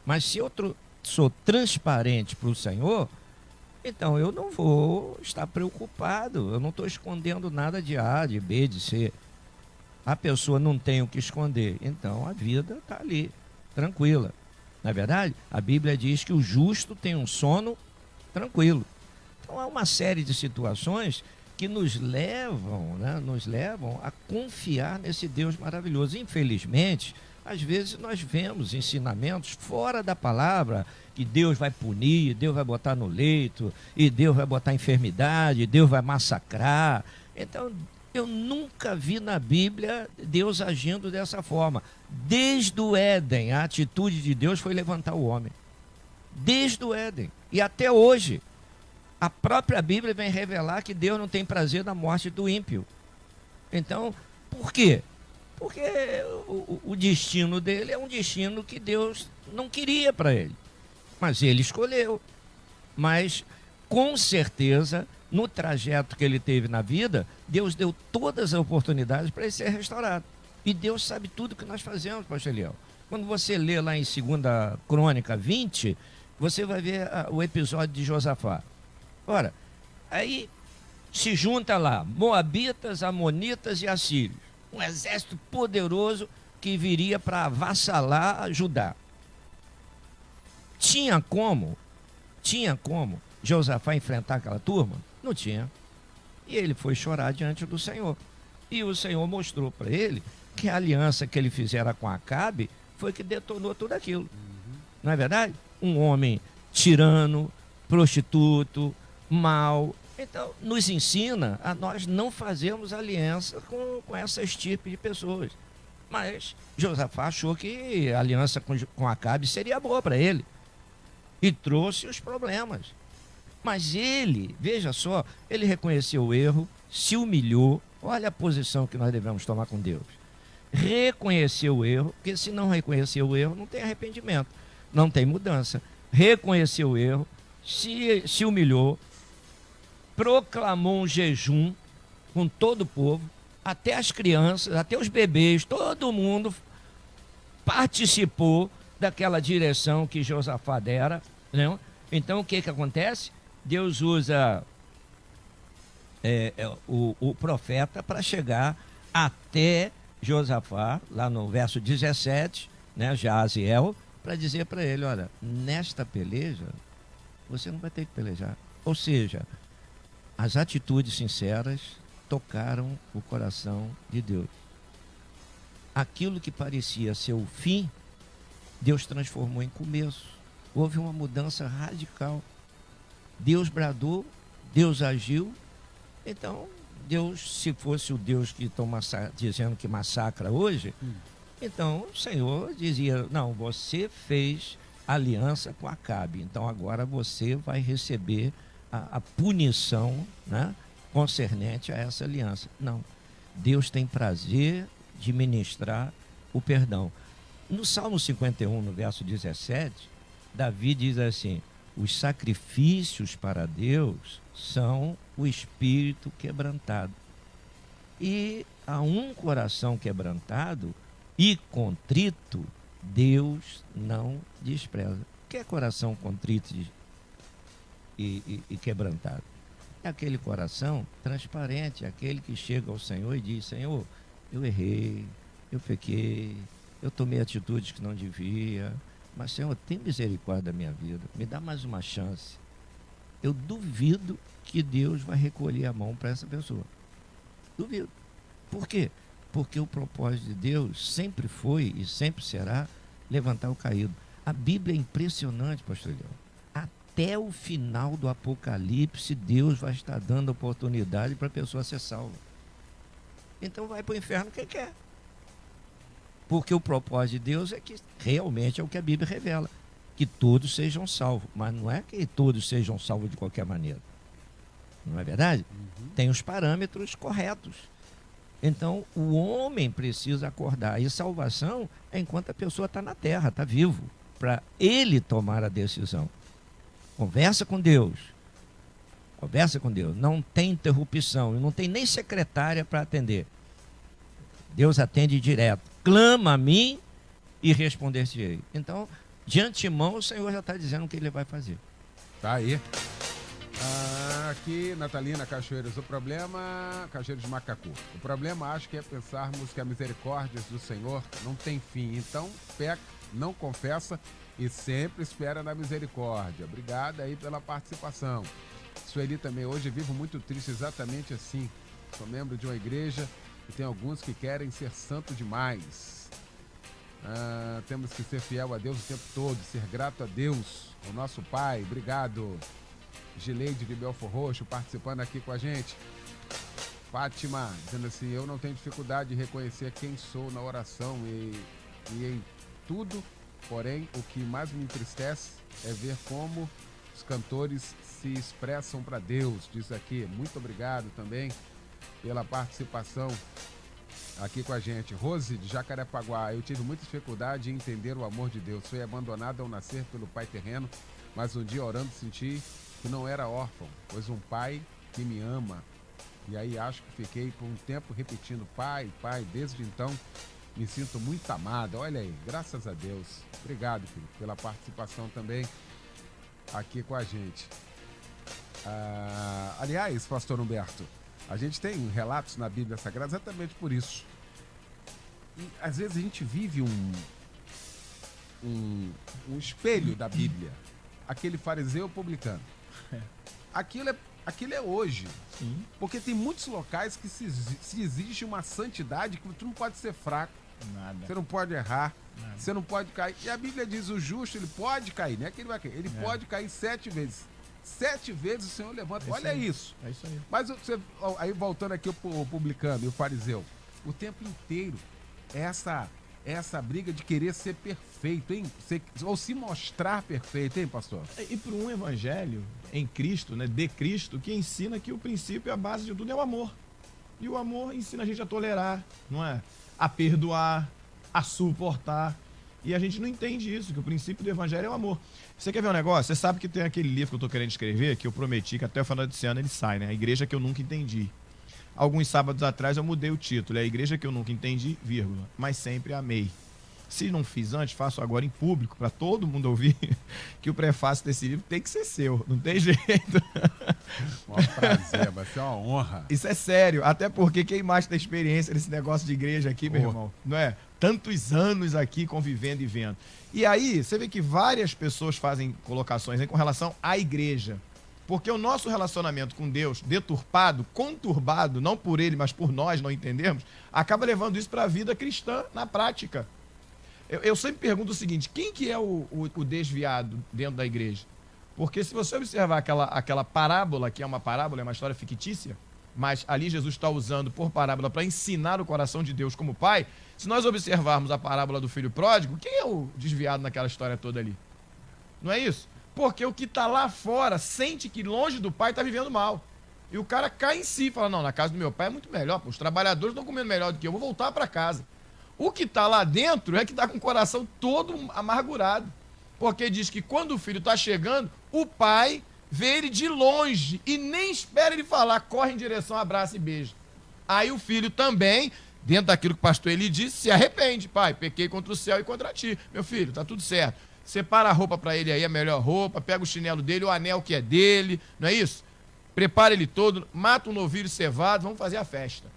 Mas se eu sou transparente para o Senhor, então eu não vou estar preocupado. Eu não estou escondendo nada de A, de B, de C. A pessoa não tem o que esconder. Então a vida está ali, tranquila. Não é verdade? A Bíblia diz que o justo tem um sono tranquilo. Então há uma série de situações que nos levam a confiar nesse Deus maravilhoso. Infelizmente, às vezes nós vemos ensinamentos fora da palavra, que Deus vai punir, Deus vai botar no leito, e Deus vai botar enfermidade, Deus vai massacrar. Então, eu nunca vi na Bíblia Deus agindo dessa forma. Desde o Éden, a atitude de Deus foi levantar o homem. Desde o Éden. E até hoje, a própria Bíblia vem revelar que Deus não tem prazer na morte do ímpio. Então, por quê? Porque o destino dele é um destino que Deus não queria para ele. Mas ele escolheu. Mas, com certeza, no trajeto que ele teve na vida, Deus deu todas as oportunidades para ele ser restaurado. E Deus sabe tudo que nós fazemos, pastor Eliel. Quando você lê lá em 2 Crônica 20, você vai ver o episódio de Josafá. Ora, aí se junta lá Moabitas, Amonitas e Assírios. Um exército poderoso que viria para avassalar Judá. Tinha como Josafá enfrentar aquela turma? Não tinha. E ele foi chorar diante do Senhor. E o Senhor mostrou para ele que a aliança que ele fizera com Acabe foi que detonou tudo aquilo. Não é verdade? Um homem tirano, prostituto, mau. Então, nos ensina a nós não fazermos aliança com essa estirpe de pessoas. Mas Josafá achou que a aliança com Acabe seria boa para ele. E trouxe os problemas. Mas ele, veja só, ele reconheceu o erro, se humilhou. Olha a posição que nós devemos tomar com Deus. Reconheceu o erro, porque se não reconhecer o erro, não tem arrependimento, não tem mudança. Reconheceu o erro, se humilhou, proclamou um jejum com todo o povo, até as crianças, até os bebês, todo mundo participou daquela direção que Josafá dera, né? Então o que acontece? Deus usa o profeta para chegar até Josafá, lá no verso 17, né, Jaziel, para dizer para ele, olha, nesta peleja, você não vai ter que pelejar. Ou seja, as atitudes sinceras tocaram o coração de Deus. Aquilo que parecia ser o fim, Deus transformou em começo. Houve uma mudança radical. Deus bradou, Deus agiu. Então, Deus, se fosse o Deus que estão dizendo que massacra hoje, então o Senhor dizia, não, você fez aliança com Acabe, então agora você vai receber a punição, né, concernente a essa aliança. Não. Deus tem prazer de ministrar o perdão. No Salmo 51, no verso 17, Davi diz assim: os sacrifícios para Deus são o espírito quebrantado. E a um coração quebrantado e contrito, Deus não despreza. O que é coração contrito e quebrantado? É aquele coração transparente, aquele que chega ao Senhor e diz: Senhor, eu errei, eu pequei, eu tomei atitudes que não devia, mas Senhor, tem misericórdia da minha vida, me dá mais uma chance. Eu duvido que Deus vai recolher a mão para essa pessoa. Duvido. Por quê? Porque o propósito de Deus sempre foi e sempre será levantar o caído. A Bíblia é impressionante, pastor Leão. Até o final do Apocalipse, Deus vai estar dando oportunidade para a pessoa ser salva. Então vai para o inferno quem quer. Porque o propósito de Deus é que realmente é o que a Bíblia revela. Que todos sejam salvos. Mas não é que todos sejam salvos de qualquer maneira. Não é verdade? Tem os parâmetros corretos. Então, o homem precisa acordar. E salvação é enquanto a pessoa está na terra, está vivo, para ele tomar a decisão. Conversa com Deus. Conversa com Deus. Não tem interrupção. Não tem nem secretária para atender. Deus atende direto. Clama a mim e responder-te-ei. Então, de antemão, o Senhor já está dizendo o que ele vai fazer. Tá aí. Aqui, Natalina Cachoeiras, o problema, Cachoeiros de Macacu, o problema acho que é pensarmos que a misericórdia do Senhor não tem fim, então peca, não confessa e sempre espera na misericórdia. Obrigado aí pela participação. Sueli também, hoje vivo muito triste, exatamente assim, sou membro de uma igreja e tem alguns que querem ser santo demais. Temos que ser fiel a Deus o tempo todo, ser grato a Deus, o nosso Pai. Obrigado. Gileide de Belfor Roxo participando aqui com a gente. Fátima dizendo assim: eu não tenho dificuldade de reconhecer quem sou na oração e em tudo, porém o que mais me entristece é ver como os cantores se expressam para Deus, diz aqui. Muito obrigado também pela participação aqui com a gente. Rose de Jacarepaguá: eu tive muita dificuldade em entender o amor de Deus, fui abandonada ao nascer pelo pai terreno, mas um dia orando senti que não era órfão, pois um pai que me ama. E aí acho que fiquei por um tempo repetindo pai, pai. Desde então me sinto muito amada. Olha aí, graças a Deus. Obrigado, filho, pela participação também aqui com a gente. Aliás, pastor Humberto, a gente tem relatos na Bíblia Sagrada exatamente por isso. E às vezes a gente vive um espelho da Bíblia. Aquele fariseu publicano. Aquilo é hoje. Sim. Porque tem muitos locais que se exige uma santidade que tu não pode ser fraco. Nada. Você não pode errar. Nada. Você não pode cair. E a Bíblia diz: o justo, ele pode cair, não é que ele vai cair. Ele pode cair 7 vezes. 7 vezes o Senhor levanta. Olha isso. É isso aí. Mas você, aí voltando aqui o publicano e o fariseu, o tempo inteiro essa briga de querer ser perfeito, hein? Ou se mostrar perfeito, hein, pastor? E para um evangelho em Cristo, né, de Cristo, que ensina que o princípio e a base de tudo é o amor. E o amor ensina a gente a tolerar, não é? A perdoar, a suportar. E a gente não entende isso, que o princípio do evangelho é o amor. Você quer ver um negócio? Você sabe que tem aquele livro que eu estou querendo escrever, que eu prometi que até o final desse ano ele sai, né? A Igreja que eu nunca entendi. Alguns sábados atrás eu mudei o título, é a Igreja que eu nunca entendi, vírgula, mas sempre amei. Se não fiz antes, faço agora em público, para todo mundo ouvir, que o prefácio desse livro tem que ser seu, não tem jeito. Um prazer, vai ser uma honra. Isso é sério, até porque quem mais tem experiência nesse negócio de igreja aqui, meu irmão, não é? Tantos anos aqui convivendo e vendo. E aí, você vê que várias pessoas fazem colocações aí com relação à igreja. Porque o nosso relacionamento com Deus, deturpado, conturbado, não por ele, mas por nós não entendermos, acaba levando isso para a vida cristã na prática. Eu sempre pergunto o seguinte: quem que é o desviado dentro da igreja? Porque se você observar aquela parábola, que é uma parábola, é uma história fictícia, mas ali Jesus está usando por parábola para ensinar o coração de Deus como pai, se nós observarmos a parábola do filho pródigo, quem é o desviado naquela história toda ali? Não é isso? Porque o que está lá fora sente que longe do pai está vivendo mal. E o cara cai em si, fala, não, na casa do meu pai é muito melhor, pô, os trabalhadores estão comendo melhor do que eu, vou voltar para casa. O que está lá dentro é que está com o coração todo amargurado. Porque diz que quando o filho está chegando, o pai vê ele de longe e nem espera ele falar, corre em direção, abraça e beija. Aí o filho também, dentro daquilo que o pastor ele disse, se arrepende. Pai, pequei contra o céu e contra ti. Meu filho, tá tudo certo. Separa a roupa para ele aí, a melhor roupa, pega o chinelo dele, o anel que é dele, não é isso? Prepara ele todo, mata um novilho cevado, vamos fazer a festa.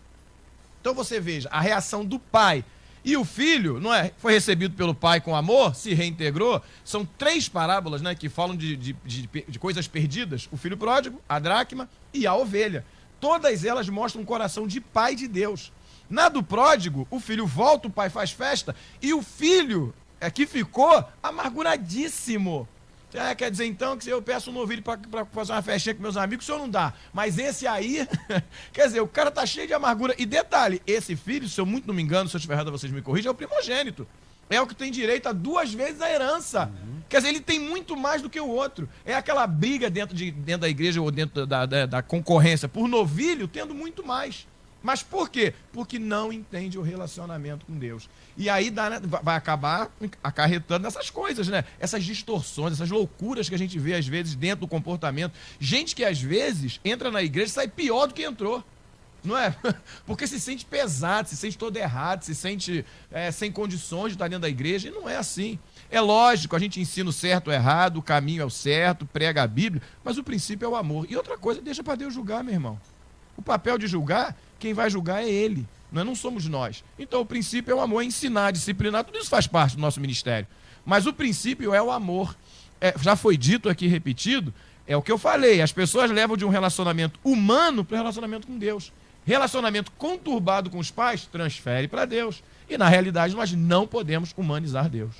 Então você veja, a reação do pai e o filho, não é? Foi recebido pelo pai com amor, se reintegrou. São 3 parábolas, né, que falam de coisas perdidas: o filho pródigo, a dracma e a ovelha. Todas elas mostram um coração de pai de Deus. Na do pródigo, o filho volta, o pai faz festa, e o filho que ficou amarguradíssimo. Quer dizer, então, que eu peço um novilho para fazer uma festinha com meus amigos, o senhor não dá. Mas esse aí, quer dizer, o cara tá cheio de amargura. E detalhe, esse filho, se eu muito não me engano, se eu estiver errado, vocês me corrijam, é o primogênito. É o que tem direito a 2 vezes a herança. Quer dizer, ele tem muito mais do que o outro. É aquela briga dentro da igreja ou dentro da concorrência por novilho, tendo muito mais. Mas por quê? Porque não entende o relacionamento com Deus. E aí vai acabar acarretando essas coisas, né? Essas distorções, essas loucuras que a gente vê às vezes dentro do comportamento. Gente que às vezes entra na igreja e sai pior do que entrou. Não é? Porque se sente pesado, se sente todo errado, se sente sem condições de estar dentro da igreja. E não é assim. É lógico, a gente ensina o certo ou errado, o caminho é o certo, prega a Bíblia, mas o princípio é o amor. E outra coisa, deixa para Deus julgar, meu irmão. O papel de julgar, quem vai julgar é ele, não somos nós. Então o princípio é o amor, é ensinar, disciplinar, tudo isso faz parte do nosso ministério. Mas o princípio é o amor. Já foi dito aqui, repetido, é o que eu falei, as pessoas levam de um relacionamento humano para um relacionamento com Deus. Relacionamento conturbado com os pais, transfere para Deus. E na realidade nós não podemos humanizar Deus.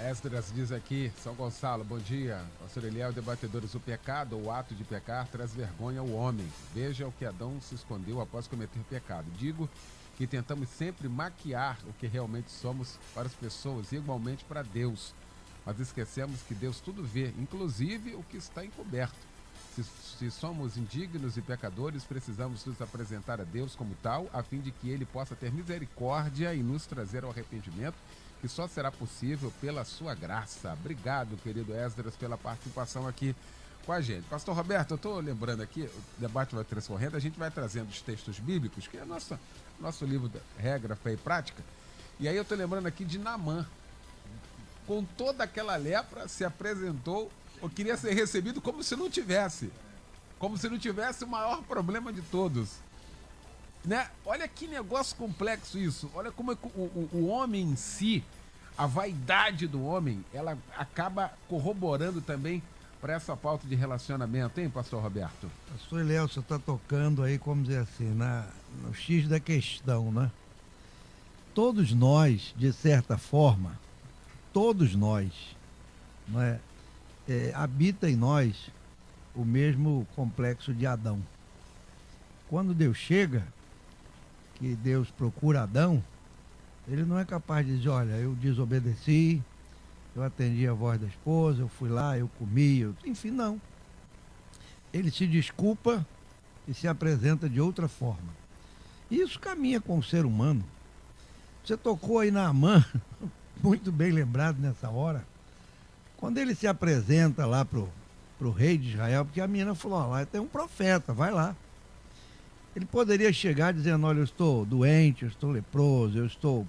Esdras diz aqui, São Gonçalo, bom dia. Pastor Eliel, debatedores, o pecado ou o ato de pecar traz vergonha ao homem. Veja o que Adão se escondeu após cometer pecado. Digo que tentamos sempre maquiar o que realmente somos para as pessoas e igualmente para Deus. Mas esquecemos que Deus tudo vê, inclusive o que está encoberto. Se somos indignos e pecadores, precisamos nos apresentar a Deus como tal, a fim de que Ele possa ter misericórdia e nos trazer ao arrependimento, que só será possível pela sua graça. Obrigado, querido Esdras, pela participação aqui com a gente. Pastor Roberto, eu estou lembrando aqui, o debate vai transcorrendo, a gente vai trazendo os textos bíblicos, que é nosso livro de regra, fé e prática, e aí eu estou lembrando aqui de Naamã. Com toda aquela lepra, se apresentou, ou queria ser recebido como se não tivesse o maior problema de todos. Né? Olha que negócio complexo isso. Olha como é que o homem em si, a vaidade do homem, ela acaba corroborando também para essa pauta de relacionamento, hein, pastor Roberto? Pastor Eliel, você está tocando aí, como dizer assim, no X da questão, né? Todos nós, de certa forma, não é, habita em nós o mesmo complexo de Adão. Quando Deus chega, que Deus procura Adão, ele não é capaz de dizer, olha, eu desobedeci, eu atendi a voz da esposa, eu fui lá, eu comi, enfim, não. Ele se desculpa e se apresenta de outra forma. Isso caminha com o ser humano. Você tocou aí na Naamã, muito bem lembrado nessa hora, quando ele se apresenta lá pro rei de Israel, porque a menina falou, ó, lá tem um profeta, vai lá. Ele poderia chegar dizendo, olha, eu estou doente, eu estou leproso, eu estou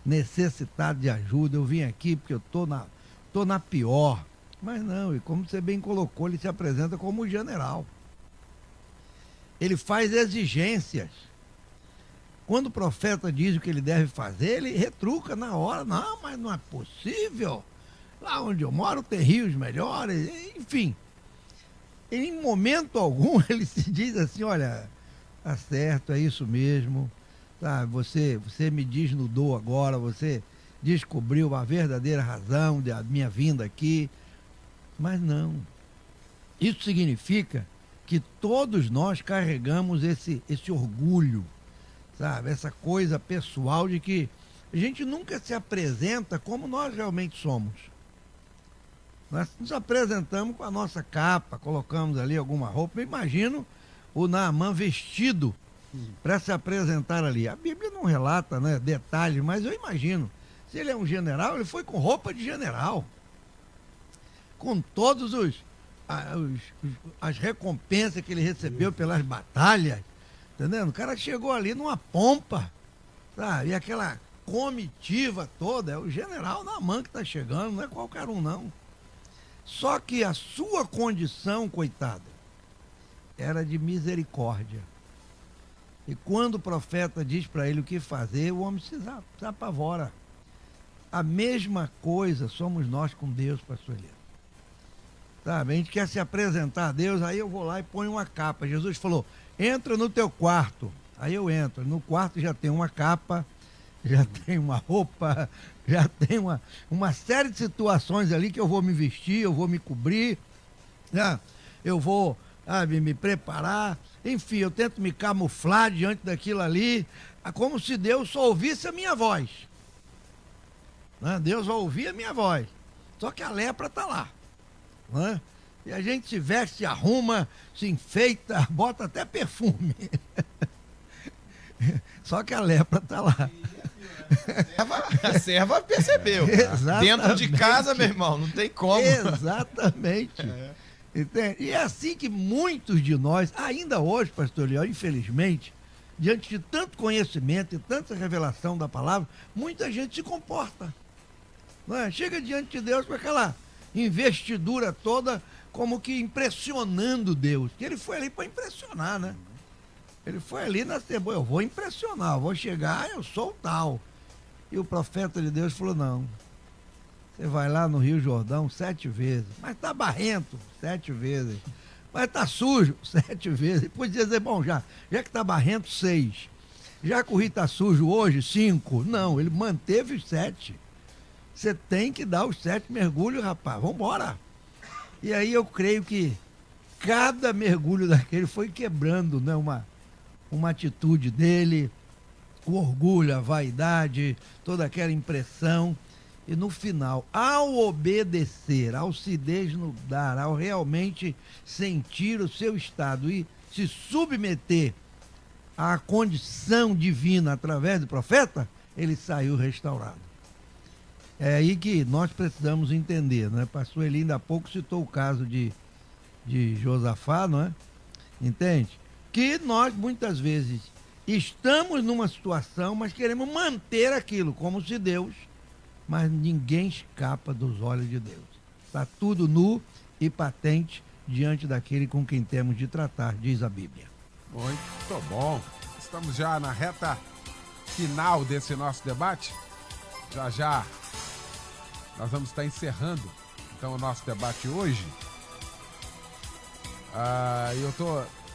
necessitado de ajuda, eu vim aqui porque eu estou na pior. Mas não, e como você bem colocou, ele se apresenta como general. Ele faz exigências. Quando o profeta diz o que ele deve fazer, ele retruca na hora. Não, mas não é possível. Lá onde eu moro tem rios melhores, enfim. Em momento algum ele se diz assim, olha, tá certo, é isso mesmo. Tá, você me desnudou agora, você descobriu a verdadeira razão da minha vinda aqui. Mas não. Isso significa que todos nós carregamos esse orgulho, sabe? Essa coisa pessoal de que a gente nunca se apresenta como nós realmente somos. Nós nos apresentamos com a nossa capa, colocamos ali alguma roupa. Eu imagino o Naamã vestido para se apresentar ali. A Bíblia não relata, né, detalhes, mas eu imagino. Se ele é um general, ele foi com roupa de general. Com todos as recompensas que ele recebeu pelas batalhas. Entendendo? O cara chegou ali numa pompa, sabe? E aquela comitiva toda, é o general Naamã que está chegando, não é qualquer um não. Só que a sua condição, coitado, era de misericórdia. E quando o profeta diz para ele o que fazer, o homem se apavora. A mesma coisa somos nós com Deus, pastor Elias. Sabe, a gente quer se apresentar a Deus, aí eu vou lá e ponho uma capa. Jesus falou, entra no teu quarto. Aí eu entro, no quarto já tem uma capa, já tem uma roupa, já tem uma série de situações ali que eu vou me vestir, eu vou me cobrir, né? Eu vou me preparar, enfim, eu tento me camuflar diante daquilo ali, como se Deus só ouvisse a minha voz. Né? Deus vai ouvir a minha voz, só que a lepra está lá. Né? E a gente se veste, se arruma, se enfeita, bota até perfume. Só que a lepra está lá. A serva percebeu. Exatamente. Dentro de casa, meu irmão, não tem como. Exatamente. Entende? E é assim que muitos de nós, ainda hoje, pastor Leão, infelizmente, diante de tanto conhecimento e tanta revelação da palavra, muita gente se comporta. Não é? Chega diante de Deus com aquela investidura toda, como que impressionando Deus. Que ele foi ali para impressionar, né? Ele foi ali na cebola, eu vou impressionar, eu vou chegar, eu sou o tal. E o profeta de Deus falou, não, você vai lá no Rio Jordão 7 vezes, mas tá barrento 7 vezes, mas tá sujo 7 vezes. E podia dizer, bom, já que tá barrento 6, já que o rio tá sujo hoje 5, não, ele manteve os 7. Você tem que dar os 7 mergulhos, rapaz, vambora. E aí eu creio que cada mergulho daquele foi quebrando, né, uma atitude dele, o orgulho, a vaidade, toda aquela impressão. E no final, ao obedecer, ao se desnudar, ao realmente sentir o seu estado e se submeter à condição divina através do profeta, ele saiu restaurado. É aí que nós precisamos entender, né? Pastor Eli ainda há pouco citou o caso de Josafá, não é? Entende? Que nós muitas vezes estamos numa situação, mas queremos manter aquilo como se Deus, mas ninguém escapa dos olhos de Deus. Está tudo nu e patente diante daquele com quem temos de tratar, diz a Bíblia. Muito bom. Estamos já na reta final desse nosso debate. Já nós vamos estar encerrando então o nosso debate hoje.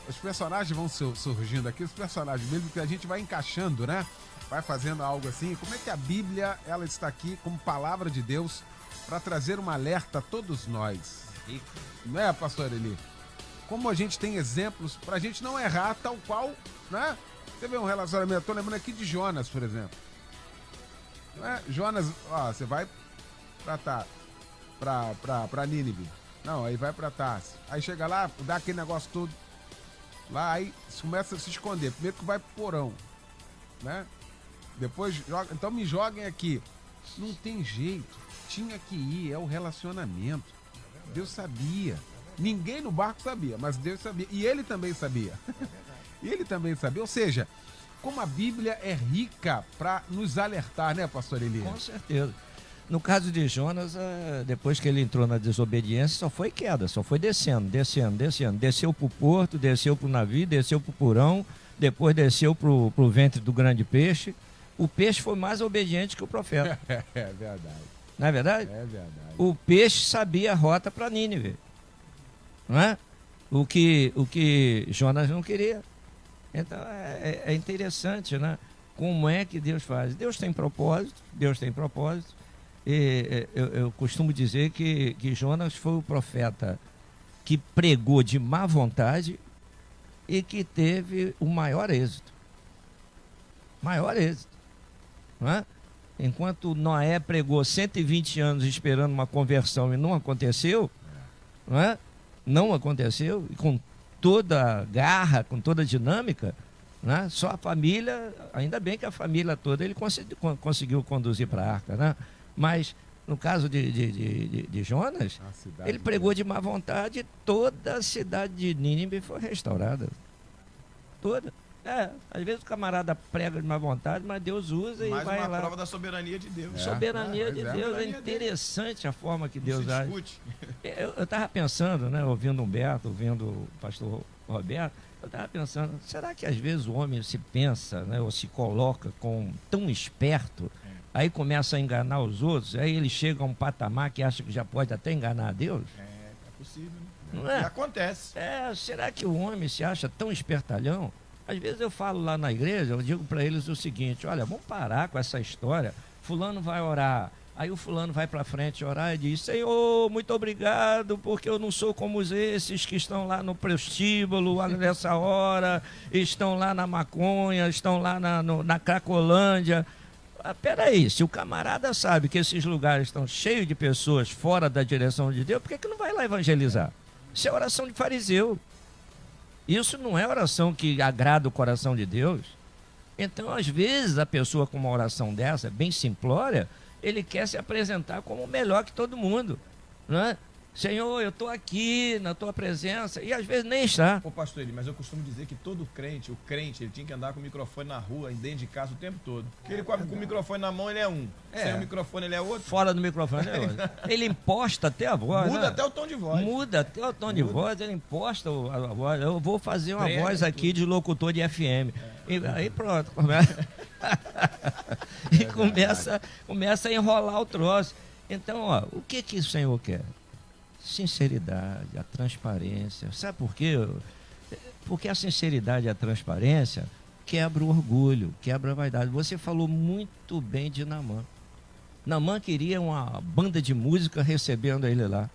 Os personagens vão surgindo aqui, os personagens mesmo que a gente vai encaixando, né? Vai fazendo algo assim. Como é que a Bíblia, ela está aqui como palavra de Deus para trazer um alerta a todos nós? Não é, pastor Eli? Como a gente tem exemplos para a gente não errar tal qual, né? Você vê um relacionamento, estou lembrando aqui de Jonas, por exemplo. Não é? Jonas, você vai para Nínive. Não, aí vai para Tarsis. Aí chega lá, dá aquele negócio todo. Lá, aí começa a se esconder. Primeiro que vai pro porão, né? Depois joga, então me joguem aqui. Não tem jeito. Tinha que ir, é o relacionamento. Deus sabia. Ninguém no barco sabia, mas Deus sabia. E ele também sabia. E ele também sabia. Ou seja, como a Bíblia é rica para nos alertar, né, pastor Elias? Com certeza. No caso de Jonas, depois que ele entrou na desobediência, só foi queda, só foi descendo. Desceu para o porto, desceu para o navio, desceu para o porão, depois desceu para o ventre do grande peixe. O peixe foi mais obediente que o profeta. É verdade. Não é verdade? É verdade. O peixe sabia a rota para Nínive. Não é? O que Jonas não queria. Então é interessante, né? Como é que Deus faz? Deus tem propósito. E eu costumo dizer que Jonas foi o profeta que pregou de má vontade e que teve o maior êxito. Não é? Enquanto Noé pregou 120 anos esperando uma conversão e não aconteceu, não é? Não aconteceu, e com toda a garra, com toda a dinâmica, né? Só a família, ainda bem que a família toda ele conseguiu conduzir para a arca, né? Mas no caso de Jonas, ele pregou de má vontade e toda a cidade de Nínive foi restaurada. Toda. Às vezes o camarada prega de má vontade, mas Deus usa e vai lá. Mais uma prova da soberania de Deus. Soberania de Deus. É interessante a forma que Deus age. Eu estava pensando, né, ouvindo Humberto, ouvindo o pastor Roberto, eu estava pensando, será que às vezes o homem se pensa, né, ou se coloca com tão esperto, aí começa a enganar os outros, aí ele chega a um patamar que acha que já pode até enganar a Deus? É possível, né? Não é? E acontece. Será que o homem se acha tão espertalhão? Às vezes eu falo lá na igreja, eu digo para eles o seguinte, olha, vamos parar com essa história, fulano vai orar, aí o fulano vai para frente orar e diz, Senhor, muito obrigado, porque eu não sou como esses que estão lá no prostíbulo nessa hora, estão lá na maconha, estão lá na Cracolândia. Peraí, se o camarada sabe que esses lugares estão cheios de pessoas fora da direção de Deus, por que não vai lá evangelizar? Isso é oração de fariseu. Isso não é oração que agrada o coração de Deus. Então, às vezes, a pessoa com uma oração dessa, bem simplória, ele quer se apresentar como melhor que todo mundo, não é? Senhor, eu estou aqui na tua presença, e às vezes nem está. Ô pastor Eli, mas eu costumo dizer que todo crente, o crente, ele tinha que andar com o microfone na rua, dentro de casa o tempo todo. Porque ele com o microfone na mão, ele é um. Sem o microfone, ele é outro. Fora do microfone, ele é outro. Ele imposta até a voz. Muda né? até o tom de voz. Muda até o tom de voz, ele imposta a voz. Eu vou fazer uma voz aqui de locutor de FM. E aí pronto, e começa a enrolar o troço. Então, ó, o que o Senhor quer? Sinceridade, a transparência. Sabe por quê? Porque a sinceridade e a transparência quebra o orgulho, quebra a vaidade. Você falou muito bem de Naamã. Naamã queria uma banda de música recebendo ele lá.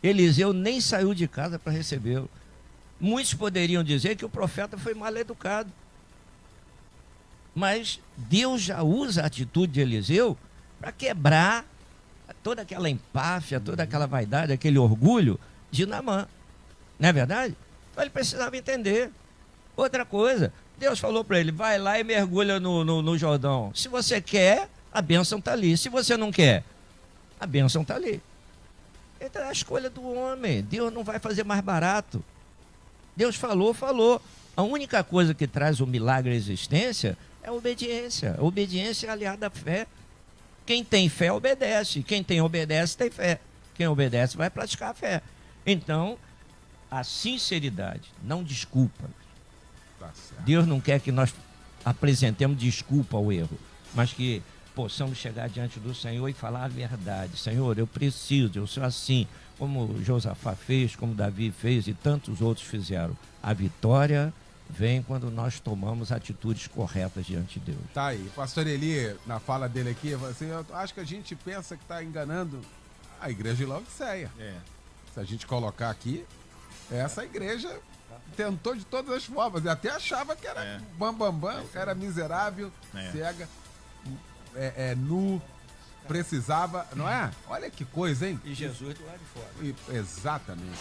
Eliseu nem saiu de casa para recebê-lo. Muitos poderiam dizer que o profeta foi mal educado. Mas Deus já usa a atitude de Eliseu para quebrar toda aquela empáfia, toda aquela vaidade, aquele orgulho de Naamã. Não é verdade? Então ele precisava entender. Outra coisa, Deus falou para ele, vai lá e mergulha no Jordão. Se você quer, a bênção está ali. Se você não quer, a bênção está ali. Então é a escolha do homem. Deus não vai fazer mais barato. Deus falou, falou. A única coisa que traz o milagre à existência é a obediência. A obediência é aliada à fé. Quem tem fé obedece. Quem obedece tem fé. Quem obedece vai praticar a fé. Então, a sinceridade, não desculpa. Tá certo. Deus não quer que nós apresentemos desculpa ao erro, mas que possamos chegar diante do Senhor e falar a verdade. Senhor, eu preciso, eu sou assim, como Josafá fez, como Davi fez e tantos outros fizeram. A vitória vem quando nós tomamos atitudes corretas diante de Deus. Tá aí, pastor Eli, na fala dele aqui, assim, eu acho que a gente pensa que está enganando a igreja de Laodiceia. Se a gente colocar aqui, essa igreja tentou de todas as formas, e até achava que era bambambam, era miserável, cega, nu, precisava, não é? Olha que coisa, hein? E Jesus do lado de fora. Exatamente.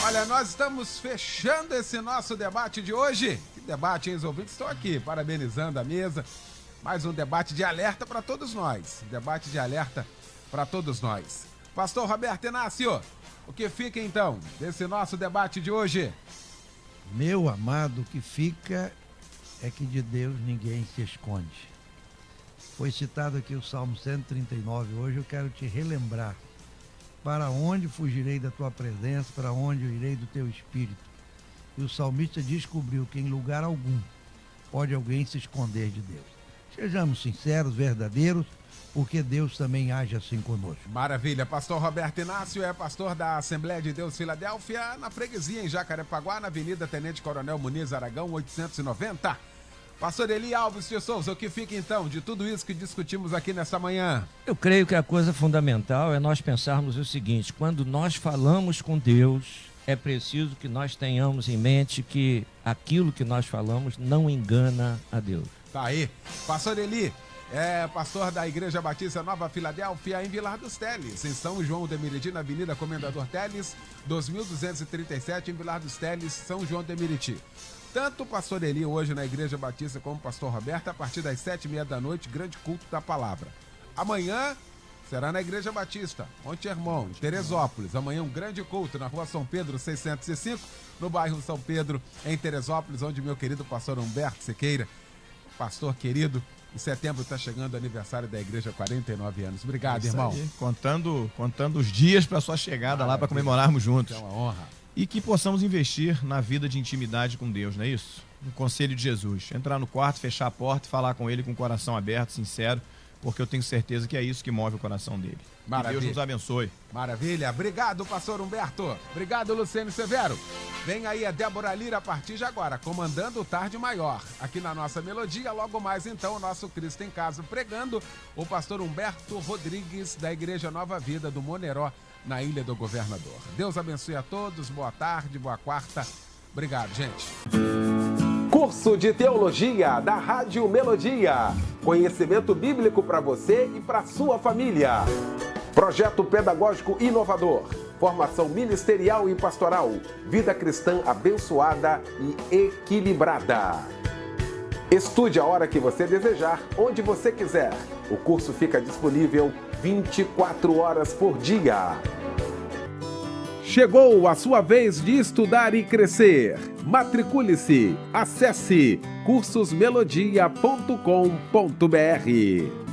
Olha, nós estamos fechando esse nosso debate de hoje. Que debate, hein? Os ouvintes estão aqui, parabenizando a mesa. Mais um debate de alerta para todos nós. Debate de alerta para todos nós. Pastor Roberto Inácio, o que fica então desse nosso debate de hoje? Meu amado, o que fica é que de Deus ninguém se esconde. Foi citado aqui o Salmo 139. Hoje eu quero te relembrar. Para onde fugirei da tua presença? Para onde eu irei do teu espírito? E o salmista descobriu que em lugar algum pode alguém se esconder de Deus. Sejamos sinceros, verdadeiros, porque Deus também age assim conosco. Maravilha. Pastor Roberto Inácio é pastor da Assembleia de Deus Filadélfia, na freguesia em Jacarepaguá, na Avenida Tenente Coronel Muniz Aragão, 890. Pastor Eli Alves de Souza, o que fica então de tudo isso que discutimos aqui nesta manhã? Eu creio que a coisa fundamental é nós pensarmos o seguinte: quando nós falamos com Deus, é preciso que nós tenhamos em mente que aquilo que nós falamos não engana a Deus. Tá aí. Pastor Eli, É pastor da Igreja Batista Nova Filadélfia, em Vilar dos Teles, em São João de Meriti, na Avenida Comendador Teles, 2237, em Vilar dos Teles, São João de Meriti. Tanto o pastor Eli hoje na Igreja Batista como o pastor Roberto, a partir das 7h30 da noite, grande culto da palavra. Amanhã será na Igreja Batista, Monte Hermon, Teresópolis. Amanhã um grande culto na Rua São Pedro 605, no bairro São Pedro, em Teresópolis, onde meu querido pastor Humberto Sequeira, pastor querido, em setembro está chegando o aniversário da igreja, 49 anos. Obrigado, irmão. Aí, contando os dias para sua chegada lá para comemorarmos juntos. É uma honra. E que possamos investir na vida de intimidade com Deus, não é isso? No conselho de Jesus. Entrar no quarto, fechar a porta e falar com ele com o coração aberto, sincero, porque eu tenho certeza que é isso que move o coração dele. Maravilha. Que Deus nos abençoe. Maravilha. Obrigado, pastor Humberto. Obrigado, Luciano Severo. Vem aí a Débora Lira a partir de agora, comandando o Tarde Maior. Aqui na nossa melodia, logo mais então, o nosso Cristo em Casa pregando, o pastor Humberto Rodrigues, da Igreja Nova Vida do Moneró, na Ilha do Governador. Deus abençoe a todos. Boa tarde, boa quarta. Obrigado, gente. Curso de Teologia da Rádio Melodia. Conhecimento bíblico para você e para sua família. Projeto pedagógico inovador. Formação ministerial e pastoral. Vida cristã abençoada e equilibrada. Estude a hora que você desejar, onde você quiser. O curso fica disponível 24 horas por dia. Chegou a sua vez de estudar e crescer. Matricule-se. Acesse cursosmelodia.com.br.